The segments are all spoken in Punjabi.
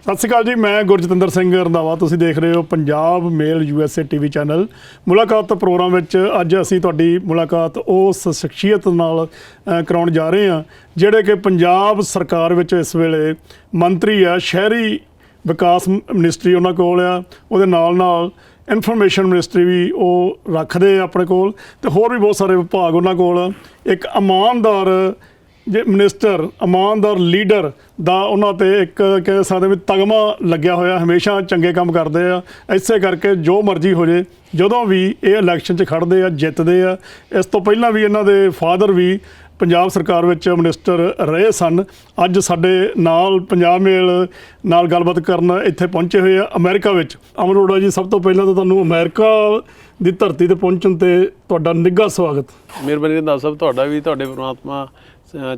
ਸਤਿ ਸ਼੍ਰੀ ਅਕਾਲ ਜੀ, ਮੈਂ ਗੁਰਜਤਿੰਦਰ ਸਿੰਘ ਰੰਧਾਵਾ। ਤੁਸੀਂ ਦੇਖ ਰਹੇ ਹੋ ਪੰਜਾਬ ਮੇਲ USA TV ਚੈਨਲ। ਮੁਲਾਕਾਤ ਪ੍ਰੋਗਰਾਮ ਵਿੱਚ ਅੱਜ ਅਸੀਂ ਤੁਹਾਡੀ ਮੁਲਾਕਾਤ ਉਸ ਸ਼ਖਸੀਅਤ ਨਾਲ ਕਰਾਉਣ ਜਾ ਰਹੇ ਹਾਂ ਜਿਹੜੇ ਕਿ ਪੰਜਾਬ ਸਰਕਾਰ ਵਿੱਚ ਇਸ ਵੇਲੇ ਮੰਤਰੀ ਆ। ਸ਼ਹਿਰੀ ਵਿਕਾਸ ਮਿਨਿਸਟਰੀ ਉਹਨਾਂ ਕੋਲ ਆ, ਉਹਦੇ ਨਾਲ ਇਨਫੋਰਮੇਸ਼ਨ ਮਿਨਿਸਟਰੀ ਵੀ ਉਹ ਰੱਖਦੇ ਆ ਆਪਣੇ ਕੋਲ, ਤੇ ਹੋਰ ਵੀ ਬਹੁਤ ਸਾਰੇ ਵਿਭਾਗ ਉਹਨਾਂ ਕੋਲ। ਇੱਕ ਇਮਾਨਦਾਰ ਮਿਨਿਸਟਰ, ਇਮਾਨਦਾਰ ਲੀਡਰ ਦਾ ਉਹਨਾਂ ਤੇ ਇੱਕ ਕਹਿ ਸਕਦੇ ਵੀ ਤਗਮਾ ਲੱਗਿਆ ਹੋਇਆ। ਹਮੇਸ਼ਾ ਚੰਗੇ ਕੰਮ ਕਰਦੇ ਆ, ਇਸੇ ਕਰਕੇ ਜੋ ਮਰਜ਼ੀ ਹੋ ਜੇ ਜਦੋਂ ਵੀ ਇਹ ਇਲੈਕਸ਼ਨ 'ਚ ਖੜ੍ਹਦੇ ਆ ਜਿੱਤਦੇ ਆ। ਇਸ ਤੋਂ ਪਹਿਲਾਂ ਵੀ ਇਹਨਾਂ ਦੇ ਫਾਦਰ ਵੀ ਪੰਜਾਬ ਸਰਕਾਰ ਵਿੱਚ ਮਿਨਿਸਟਰ ਰਹੇ ਸਨ। ਅੱਜ ਸਾਡੇ ਨਾਲ ਪੰਜਾਬ ਮੇਲ ਨਾਲ ਗੱਲਬਾਤ ਕਰਨ ਇੱਥੇ ਪਹੁੰਚੇ ਹੋਏ ਆ ਅਮਰੀਕਾ ਵਿੱਚ। ਅਮਨ ਅਰੋੜਾ ਜੀ, ਸਭ ਤੋਂ ਪਹਿਲਾਂ ਤਾਂ ਤੁਹਾਨੂੰ ਅਮਰੀਕਾ ਦੀ ਧਰਤੀ 'ਤੇ ਪਹੁੰਚਣ 'ਤੇ ਤੁਹਾਡਾ ਨਿੱਘਾ ਸਵਾਗਤ। ਮਿਹਰਬਾਨੀ ਰੰਧਾਵਾ ਸਾਹਿਬ, ਤੁਹਾਡਾ ਵੀ, ਤੁਹਾਡੇ ਪਰਮਾਤਮਾ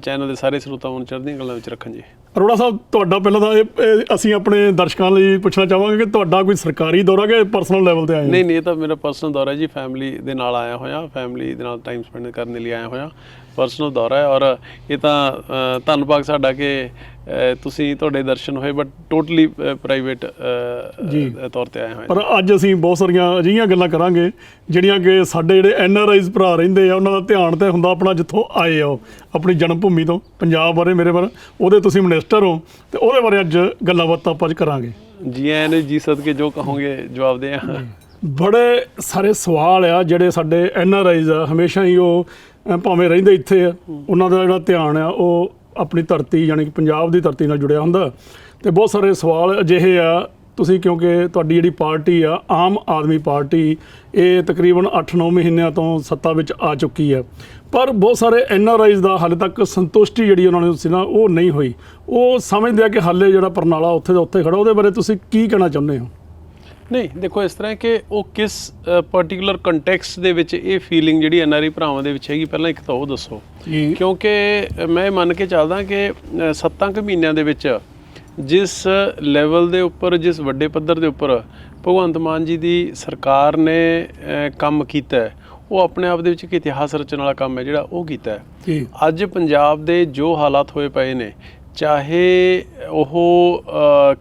ਚੈਨਲ ਦੇ ਸਾਰੇ ਸਰੋਤਾਵਾਂ ਨੂੰ ਚੜ੍ਹਦੀਆਂ ਕਲਾਂ ਵਿੱਚ ਰੱਖਣ ਜੀ। ਅਰੋੜਾ ਸਾਹਿਬ, ਤੁਹਾਡਾ ਪਹਿਲਾਂ ਤਾਂ ਇਹ ਅਸੀਂ ਆਪਣੇ ਦਰਸ਼ਕਾਂ ਲਈ ਪੁੱਛਣਾ ਚਾਹਾਂਗੇ ਕਿ ਤੁਹਾਡਾ ਕੋਈ ਸਰਕਾਰੀ ਦੌਰਾ ਕਿ ਪਰਸਨਲ ਲੈਵਲ 'ਤੇ ਆਏ? ਨਹੀਂ, ਇਹ ਤਾਂ ਮੇਰਾ ਪਰਸਨਲ ਦੌਰਾ ਜੀ। ਫੈਮਿਲੀ ਦੇ ਨਾਲ ਆਇਆ ਹੋਇਆ, ਫੈਮਿਲੀ ਦੇ ਨਾਲ ਟਾਈਮ ਸਪੈਂਡ ਕਰਨ ਦੇ ਲਈ ਆਇਆ ਹੋਇਆ। ਪਰਸਨਲ ਦੌਰਾ ਹੈ ਔਰ ਇਹ ਤਾਂ ਧੰਨਵਾਦ ਸਾਡਾ ਕਿ ਤੁਸੀਂ ਤੁਹਾਡੇ ਦਰਸ਼ਨ ਹੋਏ, ਬਟ ਟੋਟਲੀ ਪ੍ਰਾਈਵੇਟ ਤੌਰ 'ਤੇ ਆਏ ਹੋਏ। ਪਰ ਅੱਜ ਅਸੀਂ ਬਹੁਤ ਸਾਰੀਆਂ ਅਜਿਹੀਆਂ ਗੱਲਾਂ ਕਰਾਂਗੇ ਜਿਹੜੀਆਂ ਕਿ ਸਾਡੇ ਜਿਹੜੇ NRIs ਭਰਾ ਰਹਿੰਦੇ ਆ ਉਹਨਾਂ ਦਾ ਧਿਆਨ ਤਾਂ ਹੁੰਦਾ ਆਪਣਾ ਜਿੱਥੋਂ ਆਏ ਆ, ਉਹ ਆਪਣੀ ਜਨਮ ਭੂਮੀ ਤੋਂ, ਪੰਜਾਬ ਬਾਰੇ, ਮੇਰੇ ਬਾਰੇ। ਉਹਦੇ ਤੁਸੀਂ ਮਿਨਿਸਟਰ ਹੋ ਅਤੇ ਉਹਦੇ ਬਾਰੇ ਅੱਜ ਗੱਲਾਂ ਬਾਤਾਂ ਆਪਾਂ ਅੱਜ ਕਰਾਂਗੇ। ਜੀ ਆਇਆਂ ਨੂੰ ਜੀ, ਸਦਕੇ ਜੋ ਕਹੋਗੇ ਜਵਾਬ ਦੇ। ਬੜੇ ਸਾਰੇ ਸਵਾਲ ਆ ਜਿਹੜੇ ਸਾਡੇ NRIs ਆ, ਹਮੇਸ਼ਾ ਹੀ ਉਹ ਭਾਵੇਂ ਰਹਿੰਦੇ ਇੱਥੇ ਆ, ਉਹਨਾਂ ਦਾ ਜਿਹੜਾ ਧਿਆਨ ਆ ਉਹ ਆਪਣੀ ਧਰਤੀ ਯਾਨੀ ਕਿ ਪੰਜਾਬ ਦੀ ਧਰਤੀ ਨਾਲ ਜੁੜਿਆ ਹੁੰਦਾ। ਅਤੇ ਬਹੁਤ ਸਾਰੇ ਸਵਾਲ ਅਜਿਹੇ ਆ, ਤੁਸੀਂ ਕਿਉਂਕਿ ਤੁਹਾਡੀ ਜਿਹੜੀ ਪਾਰਟੀ ਆ ਆਮ ਆਦਮੀ ਪਾਰਟੀ, ਇਹ ਤਕਰੀਬਨ 8-9 ਮਹੀਨਿਆਂ ਤੋਂ ਸੱਤਾ ਵਿੱਚ ਆ ਚੁੱਕੀ ਹੈ, ਪਰ ਬਹੁਤ ਸਾਰੇ NRIs ਦਾ ਹਾਲੇ ਤੱਕ ਸੰਤੁਸ਼ਟੀ ਜਿਹੜੀ ਉਹਨਾਂ ਨੂੰ ਸੀ ਨਾ ਉਹ ਨਹੀਂ ਹੋਈ। ਉਹ ਸਮਝਦੇ ਆ ਕਿ ਹਾਲੇ ਜਿਹੜਾ ਪਰਨਾਲਾ ਉੱਥੇ ਦਾ ਉੱਥੇ ਖੜਾ। ਉਹਦੇ ਬਾਰੇ ਤੁਸੀਂ ਕੀ ਕਹਿਣਾ ਚਾਹੁੰਦੇ ਹੋ? ਨਹੀਂ, ਦੇਖੋ ਇਸ ਤਰ੍ਹਾਂ ਕਿ ਉਹ ਕਿਸ ਪਰਟੀਕੂਲਰ ਕੰਟੈਕਸਟ ਦੇ ਵਿੱਚ ਇਹ ਫੀਲਿੰਗ ਜਿਹੜੀ NRI ਭਰਾਵਾਂ ਦੇ ਵਿੱਚ ਹੈਗੀ, ਪਹਿਲਾਂ ਇੱਕ ਤਾਂ ਉਹ ਦੱਸੋ। ਕਿਉਂਕਿ ਮੈਂ ਮੰਨ ਕੇ ਚੱਲਦਾ ਕਿ 7 ਮਹੀਨਿਆਂ ਦੇ ਵਿੱਚ ਜਿਸ ਲੈਵਲ ਦੇ ਉੱਪਰ, ਜਿਸ ਵੱਡੇ ਪੱਧਰ ਦੇ ਉੱਪਰ ਭਗਵੰਤ ਮਾਨ ਜੀ ਦੀ ਸਰਕਾਰ ਨੇ ਕੰਮ ਕੀਤਾ, ਉਹ ਆਪਣੇ ਆਪ ਦੇ ਵਿੱਚ ਇੱਕ ਇਤਿਹਾਸ ਰਚਣ ਵਾਲਾ ਕੰਮ ਹੈ ਜਿਹੜਾ ਉਹ ਕੀਤਾ ਹੈ। ਅੱਜ ਪੰਜਾਬ ਦੇ ਜੋ ਹਾਲਾਤ ਹੋਏ ਪਏ ਨੇ, ਚਾਹੇ ਉਹ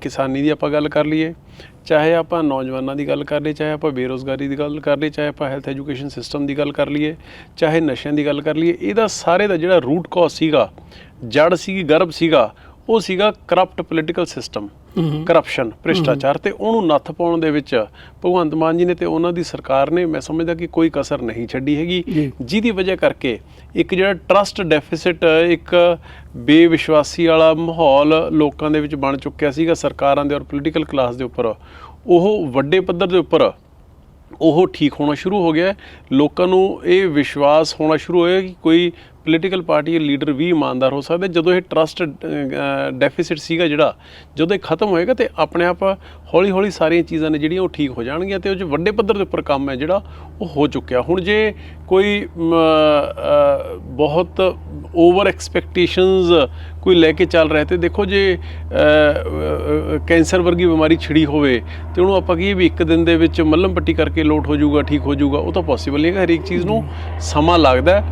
ਕਿਸਾਨੀ ਦੀ ਆਪਾਂ ਗੱਲ ਕਰ ਲਈਏ, ਚਾਹੇ ਆਪਾਂ ਨੌਜਵਾਨਾਂ ਦੀ ਗੱਲ ਕਰ ਲਈਏ, ਚਾਹੇ ਆਪਾਂ ਬੇਰੁਜ਼ਗਾਰੀ ਦੀ ਗੱਲ ਕਰ ਲਈਏ, ਚਾਹੇ ਆਪਾਂ ਹੈਲਥ ਐਜੂਕੇਸ਼ਨ ਸਿਸਟਮ ਦੀ ਗੱਲ ਕਰ ਲਈਏ, ਚਾਹੇ ਨਸ਼ਿਆਂ ਦੀ ਗੱਲ ਕਰ ਲਈਏ, ਇਹਦਾ ਸਾਰੇ ਦਾ ਜਿਹੜਾ ਰੂਟ ਕਾਜ਼ ਸੀਗਾ, ਜੜ ਸੀਗੀ, ਗਰਭ ਸੀਗਾ, ਉਹ ਸੀਗਾ ਕਰਪਟ ਪੋਲੀਟੀਕਲ ਸਿਸਟਮ, ਕਰਪਸ਼ਨ, ਭ੍ਰਿਸ਼ਟਾਚਾਰ। ਅਤੇ ਉਹਨੂੰ ਨੱਥ ਪਾਉਣ ਦੇ ਵਿੱਚ ਭਗਵੰਤ ਮਾਨ ਜੀ ਨੇ ਅਤੇ ਉਹਨਾਂ ਦੀ ਸਰਕਾਰ ਨੇ, ਮੈਂ ਸਮਝਦਾ ਕਿ ਕੋਈ ਕਸਰ ਨਹੀਂ ਛੱਡੀ ਹੈਗੀ, ਜਿਹਦੀ ਵਜ੍ਹਾ ਕਰਕੇ ਇੱਕ ਜਿਹੜਾ ਟਰਸਟ ਡੈਫਿਸਿਟ, ਇੱਕ ਬੇਵਿਸ਼ਵਾਸੀ ਵਾਲਾ ਮਾਹੌਲ ਲੋਕਾਂ ਦੇ ਵਿੱਚ ਬਣ ਚੁੱਕਿਆ ਸੀਗਾ ਸਰਕਾਰਾਂ ਦੇ ਔਰ ਪੋਲੀਟੀਕਲ ਕਲਾਸ ਦੇ ਉੱਪਰ, ਉਹ ਵੱਡੇ ਪੱਧਰ ਦੇ ਉੱਪਰ ਉਹ ਠੀਕ ਹੋਣਾ ਸ਼ੁਰੂ ਹੋ ਗਿਆ। ਲੋਕਾਂ ਨੂੰ ਇਹ ਵਿਸ਼ਵਾਸ ਹੋਣਾ ਸ਼ੁਰੂ ਹੋਇਆ ਕਿ ਕੋਈ ਪੋਲੀਟੀਕਲ ਪਾਰਟੀ ਲੀਡਰ ਵੀ ਇਮਾਨਦਾਰ ਹੋ ਸਕਦਾ। ਜਦੋਂ ਇਹ ਟਰਸਟ ਡੈਫਿਸਿਟ ਸੀਗਾ ਜਿਹੜਾ, ਜਦੋਂ ਇਹ ਖਤਮ ਹੋਏਗਾ ਤਾਂ ਆਪਣੇ ਆਪ ਹੌਲੀ ਹੌਲੀ ਸਾਰੀਆਂ ਚੀਜ਼ਾਂ ਨੇ ਜਿਹੜੀਆਂ ਉਹ ਠੀਕ ਹੋ ਜਾਣਗੀਆਂ, ਅਤੇ ਉਹ 'ਚ ਵੱਡੇ ਪੱਧਰ ਦੇ ਉੱਪਰ ਕੰਮ ਹੈ ਜਿਹੜਾ ਉਹ ਹੋ ਚੁੱਕਿਆ। ਹੁਣ ਜੇ ਕੋਈ ਬਹੁਤ ਓਵਰ ਐਕਸਪੈਕਟੇਸ਼ਨਸ ਕੋਈ ਲੈ ਕੇ ਚੱਲ ਰਿਹਾ, ਅਤੇ ਦੇਖੋ ਜੇ ਕੈਂਸਰ ਵਰਗੀ ਬਿਮਾਰੀ ਛਿੜੀ ਹੋਵੇ ਅਤੇ ਉਹਨੂੰ ਆਪਾਂ ਕਹੀਏ ਵੀ ਇੱਕ ਦਿਨ ਦੇ ਵਿੱਚ ਮੱਲਮ ਪੱਟੀ ਕਰਕੇ ਲੋਟ ਹੋ ਜਾਊਗਾ, ਠੀਕ ਹੋ ਜਾਊਗਾ, ਉਹ ਤਾਂ ਪੋਸੀਬਲ ਨਹੀਂ ਹੈਗਾ। ਹਰੇਕ ਚੀਜ਼ ਨੂੰ ਸਮਾਂ ਲੱਗਦਾ,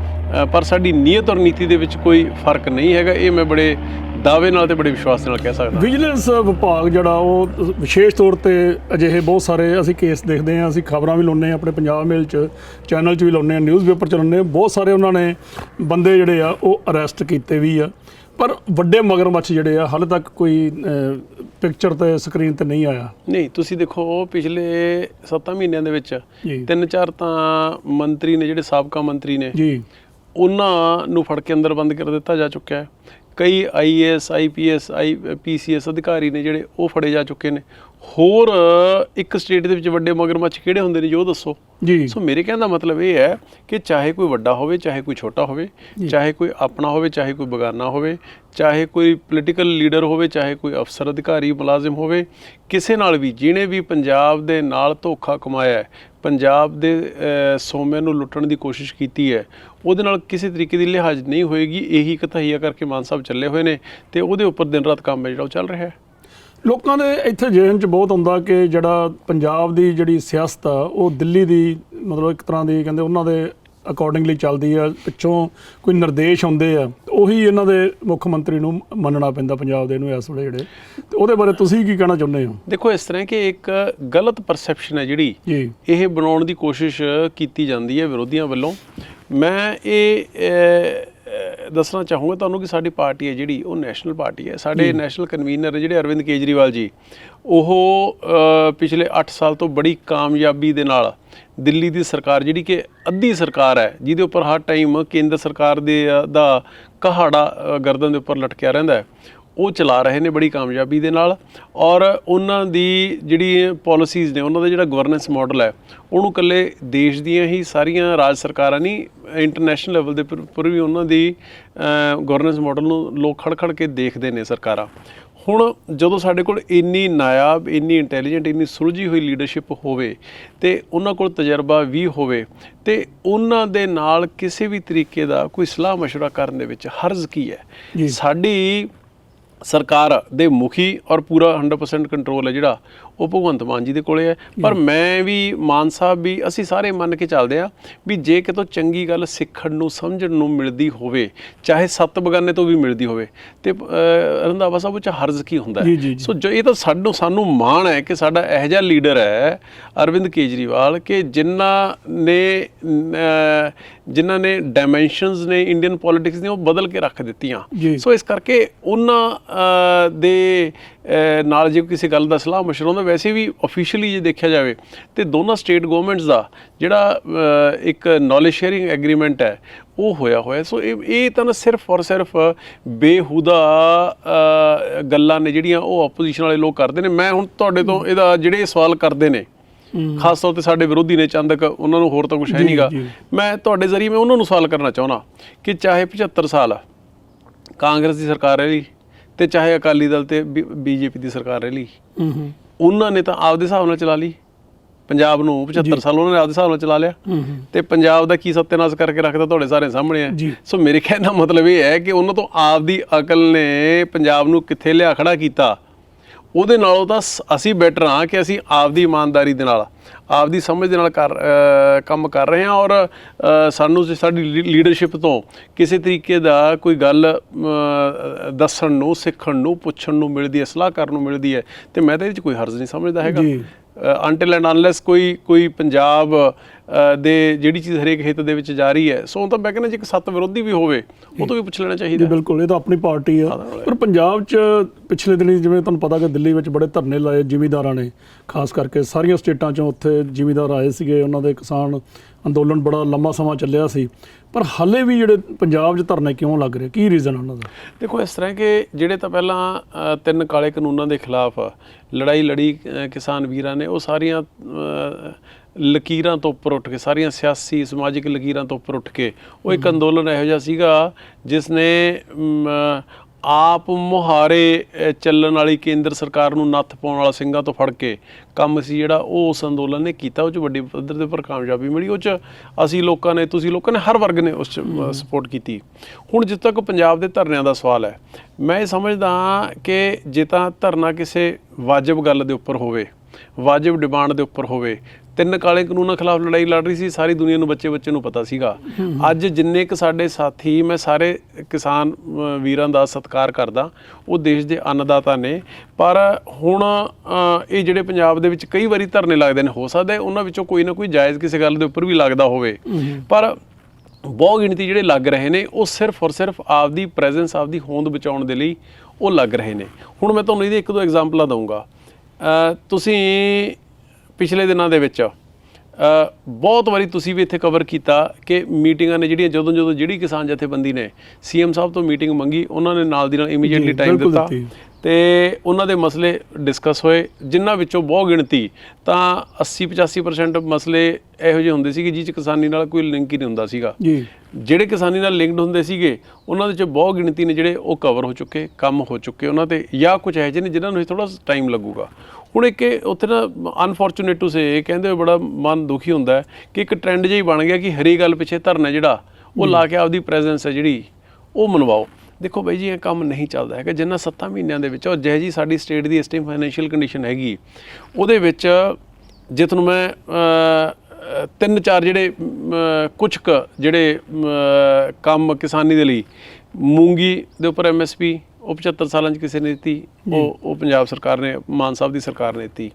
ਪਰ ਸਾਡੀ ਨੀਅਤ ਔਰ ਨੀਤੀ ਦੇ ਵਿੱਚ ਕੋਈ ਫਰਕ ਨਹੀਂ ਹੈਗਾ। ਇਹ ਮੈਂ ਬੜੇ ਦਾਅਵੇ ਨਾਲ ਅਤੇ ਬੜੇ ਵਿਸ਼ਵਾਸ ਨਾਲ ਕਹਿ ਸਕਦਾ। ਵਿਜੀਲੈਂਸ ਵਿਭਾਗ ਜਿਹੜਾ ਉਹ ਵਿਸ਼ੇਸ਼ ਤੌਰ 'ਤੇ ਅਜਿਹੇ ਬਹੁਤ ਸਾਰੇ ਅਸੀਂ ਕੇਸ ਦੇਖਦੇ ਹਾਂ, ਅਸੀਂ ਖਬਰਾਂ ਵੀ ਲਾਉਂਦੇ ਹਾਂ ਆਪਣੇ ਪੰਜਾਬ ਮੇਲ 'ਚ, ਚੈਨਲ 'ਚ ਵੀ ਲਾਉਂਦੇ ਹਾਂ, ਨਿਊਜ਼ਪੇਪਰ 'ਚ ਲਾਉਂਦੇ ਹਾਂ। ਬਹੁਤ ਸਾਰੇ ਉਹਨਾਂ ਨੇ ਬੰਦੇ ਜਿਹੜੇ ਆ ਉਹ ਅਰੈਸਟ ਕੀਤੇ ਵੀ ਆ, ਪਰ ਵੱਡੇ ਮਗਰਮੱਛ ਜਿਹੜੇ ਆ ਹਾਲੇ ਤੱਕ ਕੋਈ ਪਿਕਚਰ 'ਤੇ ਸਕਰੀਨ 'ਤੇ ਨਹੀਂ ਆਇਆ। ਨਹੀਂ, ਤੁਸੀਂ ਦੇਖੋ ਪਿਛਲੇ 7 ਮਹੀਨਿਆਂ ਦੇ ਵਿੱਚ 3-4 ਤਾਂ ਮੰਤਰੀ ਨੇ ਜਿਹੜੇ ਸਾਬਕਾ ਮੰਤਰੀ ਨੇ ਜੀ, ਉਹਨਾਂ ਨੂੰ ਫੜ ਕੇ ਅੰਦਰ ਬੰਦ ਕਰ ਦਿੱਤਾ ਜਾ ਚੁੱਕਿਆ ਹੈ। ਕਈ IAS, IPS, PCS ਅਧਿਕਾਰੀ ਨੇ ਜਿਹੜੇ ਉਹ ਫੜੇ ਜਾ ਚੁੱਕੇ ਨੇ। ਹੋਰ ਇੱਕ ਸਟੇਟ ਦੇ ਵਿੱਚ ਵੱਡੇ ਮਗਰਮੱਛ ਕਿਹੜੇ ਹੁੰਦੇ ਨੇ ਜੋ ਦੱਸੋ ਜੀ। ਸੋ ਮੇਰੇ ਕਹਿਣ ਦਾ ਮਤਲਬ ਇਹ ਹੈ ਕਿ ਚਾਹੇ ਕੋਈ ਵੱਡਾ ਹੋਵੇ, ਚਾਹੇ ਕੋਈ ਛੋਟਾ ਹੋਵੇ, ਚਾਹੇ ਕੋਈ ਆਪਣਾ ਹੋਵੇ, ਚਾਹੇ ਕੋਈ ਬੇਗਾਨਾ ਹੋਵੇ, ਚਾਹੇ ਕੋਈ ਪੋਲੀਟੀਕਲ ਲੀਡਰ ਹੋਵੇ, ਚਾਹੇ ਕੋਈ ਅਫਸਰ, ਅਧਿਕਾਰੀ, ਮੁਲਾਜ਼ਮ ਹੋਵੇ, ਕਿਸੇ ਨਾਲ ਵੀ ਜਿਹਨੇ ਵੀ ਪੰਜਾਬ ਦੇ ਨਾਲ ਧੋਖਾ ਕਮਾਇਆ, ਪੰਜਾਬ ਦੇ ਸੋਮਿਆਂ ਨੂੰ ਲੁੱਟਣ ਦੀ ਕੋਸ਼ਿਸ਼ ਕੀਤੀ ਹੈ, ਉਹਦੇ ਨਾਲ ਕਿਸੇ ਤਰੀਕੇ ਦੀ ਲਿਹਾਜ਼ ਨਹੀਂ ਹੋਏਗੀ। ਇਹੀ ਇੱਕ ਤਹੀਆ ਕਰਕੇ ਮਾਨ ਸਾਹਿਬ ਚੱਲੇ ਹੋਏ ਨੇ ਅਤੇ ਉਹਦੇ ਉੱਪਰ ਦਿਨ ਰਾਤ ਕੰਮ ਹੈ ਜਿਹੜਾ ਉਹ ਚੱਲ ਰਿਹਾ ਹੈ। ਲੋਕਾਂ ਦੇ ਇੱਥੇ ਜ਼ਿਹਨ 'ਚ ਬਹੁਤ ਹੁੰਦਾ ਕਿ ਜਿਹੜਾ ਪੰਜਾਬ ਦੀ ਜਿਹੜੀ ਸਿਆਸਤ ਆ ਉਹ ਦਿੱਲੀ ਦੀ, ਮਤਲਬ ਇੱਕ ਤਰ੍ਹਾਂ ਦੀ ਕਹਿੰਦੇ ਉਹਨਾਂ ਦੇ ਅਕੋਰਡਿੰਗਲੀ ਚੱਲਦੀ ਆ, ਪਿੱਛੋਂ ਕੋਈ ਨਿਰਦੇਸ਼ ਆਉਂਦੇ ਆ, ਉਹੀ ਇਹਨਾਂ ਦੇ ਮੁੱਖ ਮੰਤਰੀ ਨੂੰ ਮੰਨਣਾ ਪੈਂਦਾ ਪੰਜਾਬ ਦੇ ਨੂੰ ਇਸ ਵੇਲੇ ਜਿਹੜੇ, ਤੇ ਉਹਦੇ ਬਾਰੇ ਤੁਸੀਂ ਕੀ ਕਹਿਣਾ ਚਾਹੁੰਦੇ ਹੋ? ਦੇਖੋ, ਇਸ ਤਰ੍ਹਾਂ ਕਿ ਇੱਕ ਗਲਤ ਪਰਸੈਪਸ਼ਨ ਹੈ ਜਿਹੜੀ ਜੀ ਇਹ ਬਣਾਉਣ ਦੀ ਕੋਸ਼ਿਸ਼ ਕੀਤੀ ਜਾਂਦੀ ਹੈ ਵਿਰੋਧੀਆਂ ਵੱਲੋਂ। ਮੈਂ ਇਹ ਦੱਸਣਾ ਚਾਹੂੰਗਾ ਤੁਹਾਨੂੰ ਕਿ ਸਾਡੀ ਪਾਰਟੀ ਹੈ ਜਿਹੜੀ ਉਹ ਨੈਸ਼ਨਲ ਪਾਰਟੀ ਹੈ। ਸਾਡੇ ਨੈਸ਼ਨਲ ਕਨਵੀਨਰ ਜਿਹੜੇ ਅਰਵਿੰਦ ਕੇਜਰੀਵਾਲ ਜੀ, ਉਹ ਪਿਛਲੇ 8 ਸਾਲ ਤੋਂ ਬੜੀ ਕਾਮਯਾਬੀ ਦੇ ਨਾਲ ਦਿੱਲੀ ਦੀ ਸਰਕਾਰ, ਜਿਹੜੀ ਕਿ ਅੱਧੀ ਸਰਕਾਰ ਹੈ, ਜਿਹਦੇ ਉੱਪਰ ਹਰ ਟਾਈਮ ਕੇਂਦਰ ਸਰਕਾਰ ਦਾ ਕਹਾੜਾ ਗਰਦਨ ਦੇ ਉੱਪਰ ਲਟਕਿਆ ਰਹਿੰਦਾ ਹੈ, ਉਹ ਚਲਾ ਰਹੇ ਨੇ ਬੜੀ ਕਾਮਯਾਬੀ ਦੇ ਨਾਲ। ਔਰ ਉਹਨਾਂ ਦੀ ਜਿਹੜੀ ਪੋਲਿਸੀਜ਼ ਨੇ, ਉਹਨਾਂ ਦਾ ਜਿਹੜਾ ਗਵਰਨੈਂਸ ਮਾਡਲ ਹੈ, ਉਹਨੂੰ ਇਕੱਲੇ ਦੇਸ਼ ਦੀਆਂ ਹੀ ਸਾਰੀਆਂ ਰਾਜ ਸਰਕਾਰਾਂ ਨਹੀਂ, ਇੰਟਰਨੈਸ਼ਨਲ ਲੈਵਲ ਦੇ ਉੱਪਰ ਵੀ ਉਹਨਾਂ ਦੀ ਗਵਰਨੈਂਸ ਮਾਡਲ ਨੂੰ ਲੋਕ ਖੜ ਖੜ ਕੇ ਦੇਖਦੇ ਨੇ ਸਰਕਾਰਾਂ। ਹੁਣ ਜਦੋਂ ਸਾਡੇ ਕੋਲ ਇੰਨੀ ਨਾਇਬ, ਇੰਨੀ ਇੰਟੈਲੀਜੈਂਟ, ਇੰਨੀ ਸੁਲਝੀ ਹੋਈ ਲੀਡਰਸ਼ਿਪ ਹੋਵੇ ਅਤੇ ਉਹਨਾਂ ਕੋਲ ਤਜਰਬਾ ਵੀ ਹੋਵੇ, ਅਤੇ ਉਹਨਾਂ ਦੇ ਨਾਲ ਕਿਸੇ ਵੀ ਤਰੀਕੇ ਦਾ ਕੋਈ ਸਲਾਹ ਮਸ਼ਵਰਾ ਕਰਨ ਦੇ ਵਿੱਚ ਹਰਜ਼ ਕੀ ਹੈ? ਸਾਡੀ ਸਰਕਾਰ ਦੇ ਮੁਖੀ ਔਰ ਪੂਰਾ 100% ਕੰਟਰੋਲ ਹੈ ਜਿਹੜਾ ਉਹ ਭਗਵੰਤ ਮਾਨ ਜੀ ਦੇ ਕੋਲੇ ਹੈ। ਪਰ ਮੈਂ ਵੀ, ਮਾਨ ਸਾਹਿਬ ਵੀ, ਅਸੀਂ ਸਾਰੇ ਮੰਨ ਕੇ ਚੱਲਦੇ ਹਾਂ ਵੀ ਜੇ ਕਿਤੋਂ ਚੰਗੀ ਗੱਲ ਸਿੱਖਣ ਨੂੰ, ਸਮਝਣ ਨੂੰ ਮਿਲਦੀ ਹੋਵੇ, ਚਾਹੇ 7 ਬਗਾਨੇ ਤੋਂ ਵੀ ਮਿਲਦੀ ਹੋਵੇ, ਤੇ ਰੰਧਾਵਾ ਸਾਹਿਬ ਉਹ 'ਚ ਹਰਜ਼ ਕੀ ਹੁੰਦਾ ਹੈ? ਸੋ ਜੋ ਇਹ ਤਾਂ ਸਾਨੂੰ ਮਾਣ ਹੈ ਕਿ ਸਾਡਾ ਇਹੋ ਜਿਹਾ ਲੀਡਰ ਹੈ ਅਰਵਿੰਦ ਕੇਜਰੀਵਾਲ, ਕਿ ਜਿਨ੍ਹਾਂ ਨੇ ਡਾਇਮੈਂਸ਼ਨਸ ਨੇ ਇੰਡੀਅਨ ਪੋਲੀਟਿਕਸ ਦੀਆਂ ਉਹ ਬਦਲ ਕੇ ਰੱਖ ਦਿੱਤੀਆਂ। ਸੋ ਇਸ ਕਰਕੇ ਉਹਨਾਂ ਦੇ ਨਾਲ ਜੇ ਕਿਸੇ ਗੱਲ ਦਾ ਸਲਾਹ ਮਸ਼ਵਰਾ ਹੁੰਦਾ, ਵੈਸੇ ਵੀ ਆਫੀਸ਼ੀਅਲੀ ਜੇ ਦੇਖਿਆ ਜਾਵੇ ਤੇ ਦੋਨਾਂ ਸਟੇਟ ਗਵਰਨਮੈਂਟਸ ਦਾ ਜਿਹੜਾ ਇੱਕ ਨੌਲੇਜ ਸ਼ੇਅਰਿੰਗ ਐਗਰੀਮੈਂਟ ਹੈ ਉਹ ਹੋਇਆ। ਸੋ ਇਹ ਤਾਂ ਨਾ ਸਿਰਫ ਔਰ ਸਿਰਫ ਬੇਹੂਦਾ ਗੱਲਾਂ ਨੇ ਜਿਹੜੀਆਂ ਉਹ ਆਪੋਜੀਸ਼ਨ ਵਾਲੇ ਲੋਕ ਕਰਦੇ ਨੇ। ਮੈਂ ਹੁਣ ਤੁਹਾਡੇ ਤੋਂ ਇਹਦਾ ਜਿਹੜੇ ਸਵਾਲ ਕਰਦੇ ਨੇ, ਖਾਸ ਤੌਰ 'ਤੇ ਸਾਡੇ ਵਿਰੋਧੀ ਨੇ ਚੰਦਕ, ਉਹਨਾਂ ਨੂੰ ਹੋਰ ਤਾਂ ਕੁਛ ਹੈ ਨਹੀਂ ਗਾ, ਮੈਂ ਤੁਹਾਡੇ ਜ਼ਰੀਏ ਮੈਂ ਉਹਨਾਂ ਨੂੰ ਸਵਾਲ ਕਰਨਾ ਚਾਹੁੰਦਾ ਕਿ ਚਾਹੇ 75 ਸਾਲ ਕਾਂਗਰਸ ਦੀ ਸਰਕਾਰ ਰਹੀ ਤੇ ਚਾਹੇ ਅਕਾਲੀ ਦਲ ਤੇ ਬੀਜੇਪੀ ਦੀ ਸਰਕਾਰ ਰਹੀ, ਉਹਨਾਂ ਨੇ ਤਾਂ ਆਪਦੇ ਹਿਸਾਬ ਨਾਲ ਚਲਾ ਲਈ ਪੰਜਾਬ ਨੂੰ। 75 ਸਾਲ ਉਹਨਾਂ ਨੇ ਆਪਦੇ ਹਿਸਾਬ ਨਾਲ ਚਲਾ ਲਿਆ, ਤੇ ਪੰਜਾਬ ਦਾ ਕੀ ਸੱਤਿਆਨਾਸ਼ ਕਰਕੇ ਰੱਖਦਾ ਤੁਹਾਡੇ ਸਾਰੇ ਸਾਹਮਣੇ ਹੈ। ਸੋ ਮੇਰੇ ਕਹਿਣ ਦਾ ਮਤਲਬ ਇਹ ਹੈ ਕਿ ਉਹਨਾਂ ਤੋਂ ਆਪਦੀ ਅਕਲ ਨੇ ਪੰਜਾਬ ਨੂੰ ਕਿੱਥੇ ਲਿਆ ਖੜਾ ਕੀਤਾ, ਉਹਦੇ ਨਾਲੋਂ ਤਾਂ ਅਸੀਂ ਬੈਟਰ ਹਾਂ ਕਿ ਅਸੀਂ ਆਪਦੀ ਇਮਾਨਦਾਰੀ ਦੇ ਨਾਲ, ਆਪਦੀ ਸਮਝ ਦੇ ਨਾਲ ਕੰਮ ਕਰ ਰਹੇ ਹਾਂ। ਔਰ ਸਾਨੂੰ ਸਾਡੀ ਲੀਡਰਸ਼ਿਪ ਤੋਂ ਕਿਸੇ ਤਰੀਕੇ ਦਾ ਕੋਈ ਗੱਲ ਦੱਸਣ ਨੂੰ, ਸਿੱਖਣ ਨੂੰ, ਪੁੱਛਣ ਨੂੰ ਮਿਲਦੀ ਹੈ, ਸਲਾਹ ਕਰਨ ਨੂੰ ਮਿਲਦੀ ਹੈ, ਅਤੇ ਮੈਂ ਤਾਂ ਇਹਦੇ 'ਚ ਕੋਈ ਹਰਜ਼ ਨਹੀਂ ਸਮਝਦਾ ਹੈਗਾ। ਅੰਟਿਲ ਐਂਡ ਅਨਲੈਸ ਕੋਈ ਪੰਜਾਬ ਦੇ ਜਿਹੜੀ ਚੀਜ਼ ਹਰੇਕ ਹਿੱਤ ਦੇ ਵਿੱਚ ਜਾ ਰਹੀ ਹੈ, ਸੋ ਤਾਂ ਮੈਂ ਕਹਿੰਦਾ ਜੇ ਇੱਕ ਸੱਤ ਵਿਰੋਧੀ ਵੀ ਹੋਵੇ ਉਹ ਤੋਂ ਵੀ ਪੁੱਛ ਲੈਣਾ ਚਾਹੀਦਾ। ਬਿਲਕੁਲ, ਇਹ ਤਾਂ ਆਪਣੀ ਪਾਰਟੀ ਆ। ਪਰ ਪੰਜਾਬ 'ਚ ਪਿਛਲੇ ਦਿਨੀ ਜਿਵੇਂ ਤੁਹਾਨੂੰ ਪਤਾ ਕਿ ਦਿੱਲੀ ਵਿੱਚ ਬੜੇ ਧਰਨੇ ਲਾਏ ਜ਼ਿਮੀਂਦਾਰਾਂ ਨੇ, ਖਾਸ ਕਰਕੇ ਸਾਰੀਆਂ ਸਟੇਟਾਂ 'ਚੋਂ ਉੱਥੇ ਜ਼ਿਮੀਂਦਾਰ ਆਏ ਸੀਗੇ, ਉਹਨਾਂ ਦੇ ਕਿਸਾਨ ਅੰਦੋਲਨ ਬੜਾ ਲੰਮਾ ਸਮਾਂ ਚੱਲਿਆ ਸੀ, ਪਰ ਹਾਲੇ ਵੀ ਜਿਹੜੇ ਪੰਜਾਬ 'ਚ ਧਰਨੇ ਕਿਉਂ ਲੱਗ ਰਹੇ, ਕੀ ਰੀਜ਼ਨ ਉਹਨਾਂ ਦਾ? ਦੇਖੋ, ਇਸ ਤਰ੍ਹਾਂ ਕਿ ਜਿਹੜੇ ਤਾਂ ਪਹਿਲਾਂ 3 ਕਾਲੇ ਕਾਨੂੰਨਾਂ ਦੇ ਖਿਲਾਫ ਲੜਾਈ ਲੜੀ ਕਿਸਾਨ ਵੀਰਾਂ ਨੇ, ਉਹ ਸਾਰੀਆਂ ਲਕੀਰਾਂ ਤੋਂ ਉੱਪਰ ਉੱਠ ਕੇ, ਸਾਰੀਆਂ ਸਿਆਸੀ ਸਮਾਜਿਕ ਲਕੀਰਾਂ ਤੋਂ ਉੱਪਰ ਉੱਠ ਕੇ ਉਹ ਇੱਕ ਅੰਦੋਲਨ ਇਹੋ ਜਿਹਾ ਸੀਗਾ ਜਿਸ ਨੇ ਆਪ ਮੁਹਾਰੇ ਚੱਲਣ ਵਾਲੀ ਕੇਂਦਰ ਸਰਕਾਰ ਨੂੰ ਨੱਥ ਪਾਉਣ ਵਾਲਾ ਸਿੰਘਾਂ ਤੋਂ ਫੜ ਕੇ ਕੰਮ ਸੀ ਜਿਹੜਾ ਉਹ ਉਸ ਅੰਦੋਲਨ ਨੇ ਕੀਤਾ। ਉਹ 'ਚ ਵੱਡੀ ਪੱਧਰ ਦੇ ਉੱਪਰ ਕਾਮਯਾਬੀ ਮਿਲੀ, ਉਹ 'ਚ ਅਸੀਂ ਲੋਕਾਂ ਨੇ, ਤੁਸੀਂ ਲੋਕਾਂ ਨੇ, ਹਰ ਵਰਗ ਨੇ ਉਸ 'ਚ ਸਪੋਰਟ ਕੀਤੀ। ਹੁਣ ਜਿੱਥੇ ਤੱਕ ਪੰਜਾਬ ਦੇ ਧਰਨਿਆਂ ਦਾ ਸਵਾਲ ਹੈ, ਮੈਂ ਇਹ ਸਮਝਦਾ ਕਿ ਜੇ ਤਾਂ ਧਰਨਾ ਕਿਸੇ ਵਾਜਬ ਗੱਲ ਦੇ ਉੱਪਰ ਹੋਵੇ, ਵਾਜਬ ਡਿਮਾਂਡ ਦੇ ਉੱਪਰ ਹੋਵੇ, 3 ਕਾਲੇ ਕਾਨੂੰਨਾਂ ਖਿਲਾਫ ਲੜਾਈ ਲੜ ਰਹੀ ਸੀ, ਸਾਰੀ ਦੁਨੀਆ ਨੂੰ, ਬੱਚੇ ਨੂੰ ਪਤਾ ਸੀਗਾ। ਅੱਜ ਜਿੰਨੇ ਕੁ ਸਾਡੇ ਸਾਥੀ, ਮੈਂ ਸਾਰੇ ਕਿਸਾਨ ਵੀਰਾਂ ਦਾ ਸਤਿਕਾਰ ਕਰਦਾ, ਉਹ ਦੇਸ਼ ਦੇ ਅੰਨਦਾਤਾ ਨੇ, ਪਰ ਹੁਣ ਇਹ ਜਿਹੜੇ ਪੰਜਾਬ ਦੇ ਵਿੱਚ ਕਈ ਵਾਰੀ ਧਰਨੇ ਲੱਗਦੇ ਨੇ, ਹੋ ਸਕਦਾ ਉਹਨਾਂ ਵਿੱਚੋਂ ਕੋਈ ਨਾ ਕੋਈ ਜਾਇਜ਼ ਕਿਸੇ ਗੱਲ ਦੇ ਉੱਪਰ ਵੀ ਲੱਗਦਾ ਹੋਵੇ, ਪਰ ਬਹੁ ਗਿਣਤੀ ਜਿਹੜੇ ਲੱਗ ਰਹੇ ਨੇ ਉਹ ਸਿਰਫ ਔਰ ਸਿਰਫ ਆਪਦੀ ਪ੍ਰੈਜ਼ੈਂਸ, ਆਪਦੀ ਹੋਂਦ ਬਚਾਉਣ ਦੇ ਲਈ ਉਹ ਲੱਗ ਰਹੇ ਨੇ। ਹੁਣ ਮੈਂ ਤੁਹਾਨੂੰ ਇਹਦੀ 1-2 ਐਗਜ਼ਾਮਪਲਾਂ ਦਊਂਗਾ। ਤੁਸੀਂ ਪਿਛਲੇ ਦਿਨਾਂ ਦੇ ਵਿੱਚ ਬਹੁਤ ਵਾਰੀ ਤੁਸੀਂ ਵੀ ਇੱਥੇ ਕਵਰ ਕੀਤਾ ਕਿ ਮੀਟਿੰਗਾਂ ਨੇ ਜਿਹੜੀਆਂ, ਜਦੋਂ ਜਿਹੜੀ ਕਿਸਾਨ ਜਥੇਬੰਦੀ ਨੇ CM ਸਾਹਿਬ ਤੋਂ ਮੀਟਿੰਗ ਮੰਗੀ, ਉਹਨਾਂ ਨੇ ਨਾਲ ਦੀ ਨਾਲ ਇਮੀਡੀਏਟਲੀ ਟਾਈਮ ਦਿੱਤਾ ਅਤੇ ਉਹਨਾਂ ਦੇ ਮਸਲੇ ਡਿਸਕਸ ਹੋਏ, ਜਿਨ੍ਹਾਂ ਵਿੱਚੋਂ ਬਹੁ ਗਿਣਤੀ ਤਾਂ 80-85% ਮਸਲੇ ਇਹੋ ਜਿਹੇ ਹੁੰਦੇ ਸੀਗੇ ਜਿਹ 'ਚ ਕਿਸਾਨੀ ਨਾਲ ਕੋਈ ਲਿੰਕ ਹੀ ਨਹੀਂ ਹੁੰਦਾ ਸੀਗਾ। ਜਿਹੜੇ ਕਿਸਾਨੀ ਨਾਲ ਲਿੰਕਡ ਹੁੰਦੇ ਸੀਗੇ ਉਹਨਾਂ ਦੇ 'ਚ ਬਹੁ ਗਿਣਤੀ ਨੇ ਜਿਹੜੇ ਉਹ ਕਵਰ ਹੋ ਚੁੱਕੇ, ਕੰਮ ਹੋ ਚੁੱਕੇ ਉਹਨਾਂ 'ਤੇ, ਜਾਂ ਕੁਝ ਇਹੋ ਜਿਹੇ ਨੇ ਜਿਨ੍ਹਾਂ ਨੂੰ ਥੋੜ੍ਹਾ ਟਾਈਮ ਲੱਗੂਗਾ। ਹੁਣ ਇੱਕ ਉੱਥੇ ਨਾ ਅਨਫੋਰਚੂਨੇਟ ਟੂ ਸੇ, ਕਹਿੰਦੇ ਹੋਏ ਬੜਾ ਮਨ ਦੁਖੀ ਹੁੰਦਾ ਕਿ ਇੱਕ ਟਰੈਂਡ ਜਿਹਾ ਹੀ ਬਣ ਗਿਆ ਕਿ ਹਰੀ ਗੱਲ ਪਿੱਛੇ ਧਰਨਾ ਜਿਹੜਾ ਉਹ ਲਾ ਕੇ ਆਪਦੀ ਪ੍ਰੈਜ਼ੈਂਸ ਹੈ ਜਿਹੜੀ ਉਹ ਮਨਵਾਓ। ਦੇਖੋ ਬਾਈ ਜੀ, ਇਹ ਕੰਮ ਨਹੀਂ ਚੱਲਦਾ ਹੈਗਾ। ਜਿੰਨਾ 7 ਮਹੀਨਿਆਂ ਦੇ ਵਿੱਚ, ਔਰ ਜਿਹੋ ਜਿਹੀ ਸਾਡੀ ਸਟੇਟ ਦੀ ਇਸ ਟਾਈਮ ਫਾਈਨੈਂਸ਼ੀਅਲ ਕੰਡੀਸ਼ਨ ਹੈਗੀ, ਉਹਦੇ ਵਿੱਚ ਜੇ ਤੁਹਾਨੂੰ ਮੈਂ ਤਿੰਨ ਚਾਰ ਜਿਹੜੇ ਕੁਛ ਕੁ ਜਿਹੜੇ ਕੰਮ ਕਿਸਾਨੀ ਦੇ ਲਈ, ਮੂੰਗੀ ਦੇ ਉੱਪਰ MSP ਉਹ 75 ਸਾਲਾਂ 'ਚ ਕਿਸੇ ਨੇ ਦਿੱਤੀ, ਉਹ ਪੰਜਾਬ ਸਰਕਾਰ ਨੇ, ਮਾਨ ਸਾਹਿਬ ਦੀ ਸਰਕਾਰ ਨੇ ਦਿੱਤੀ।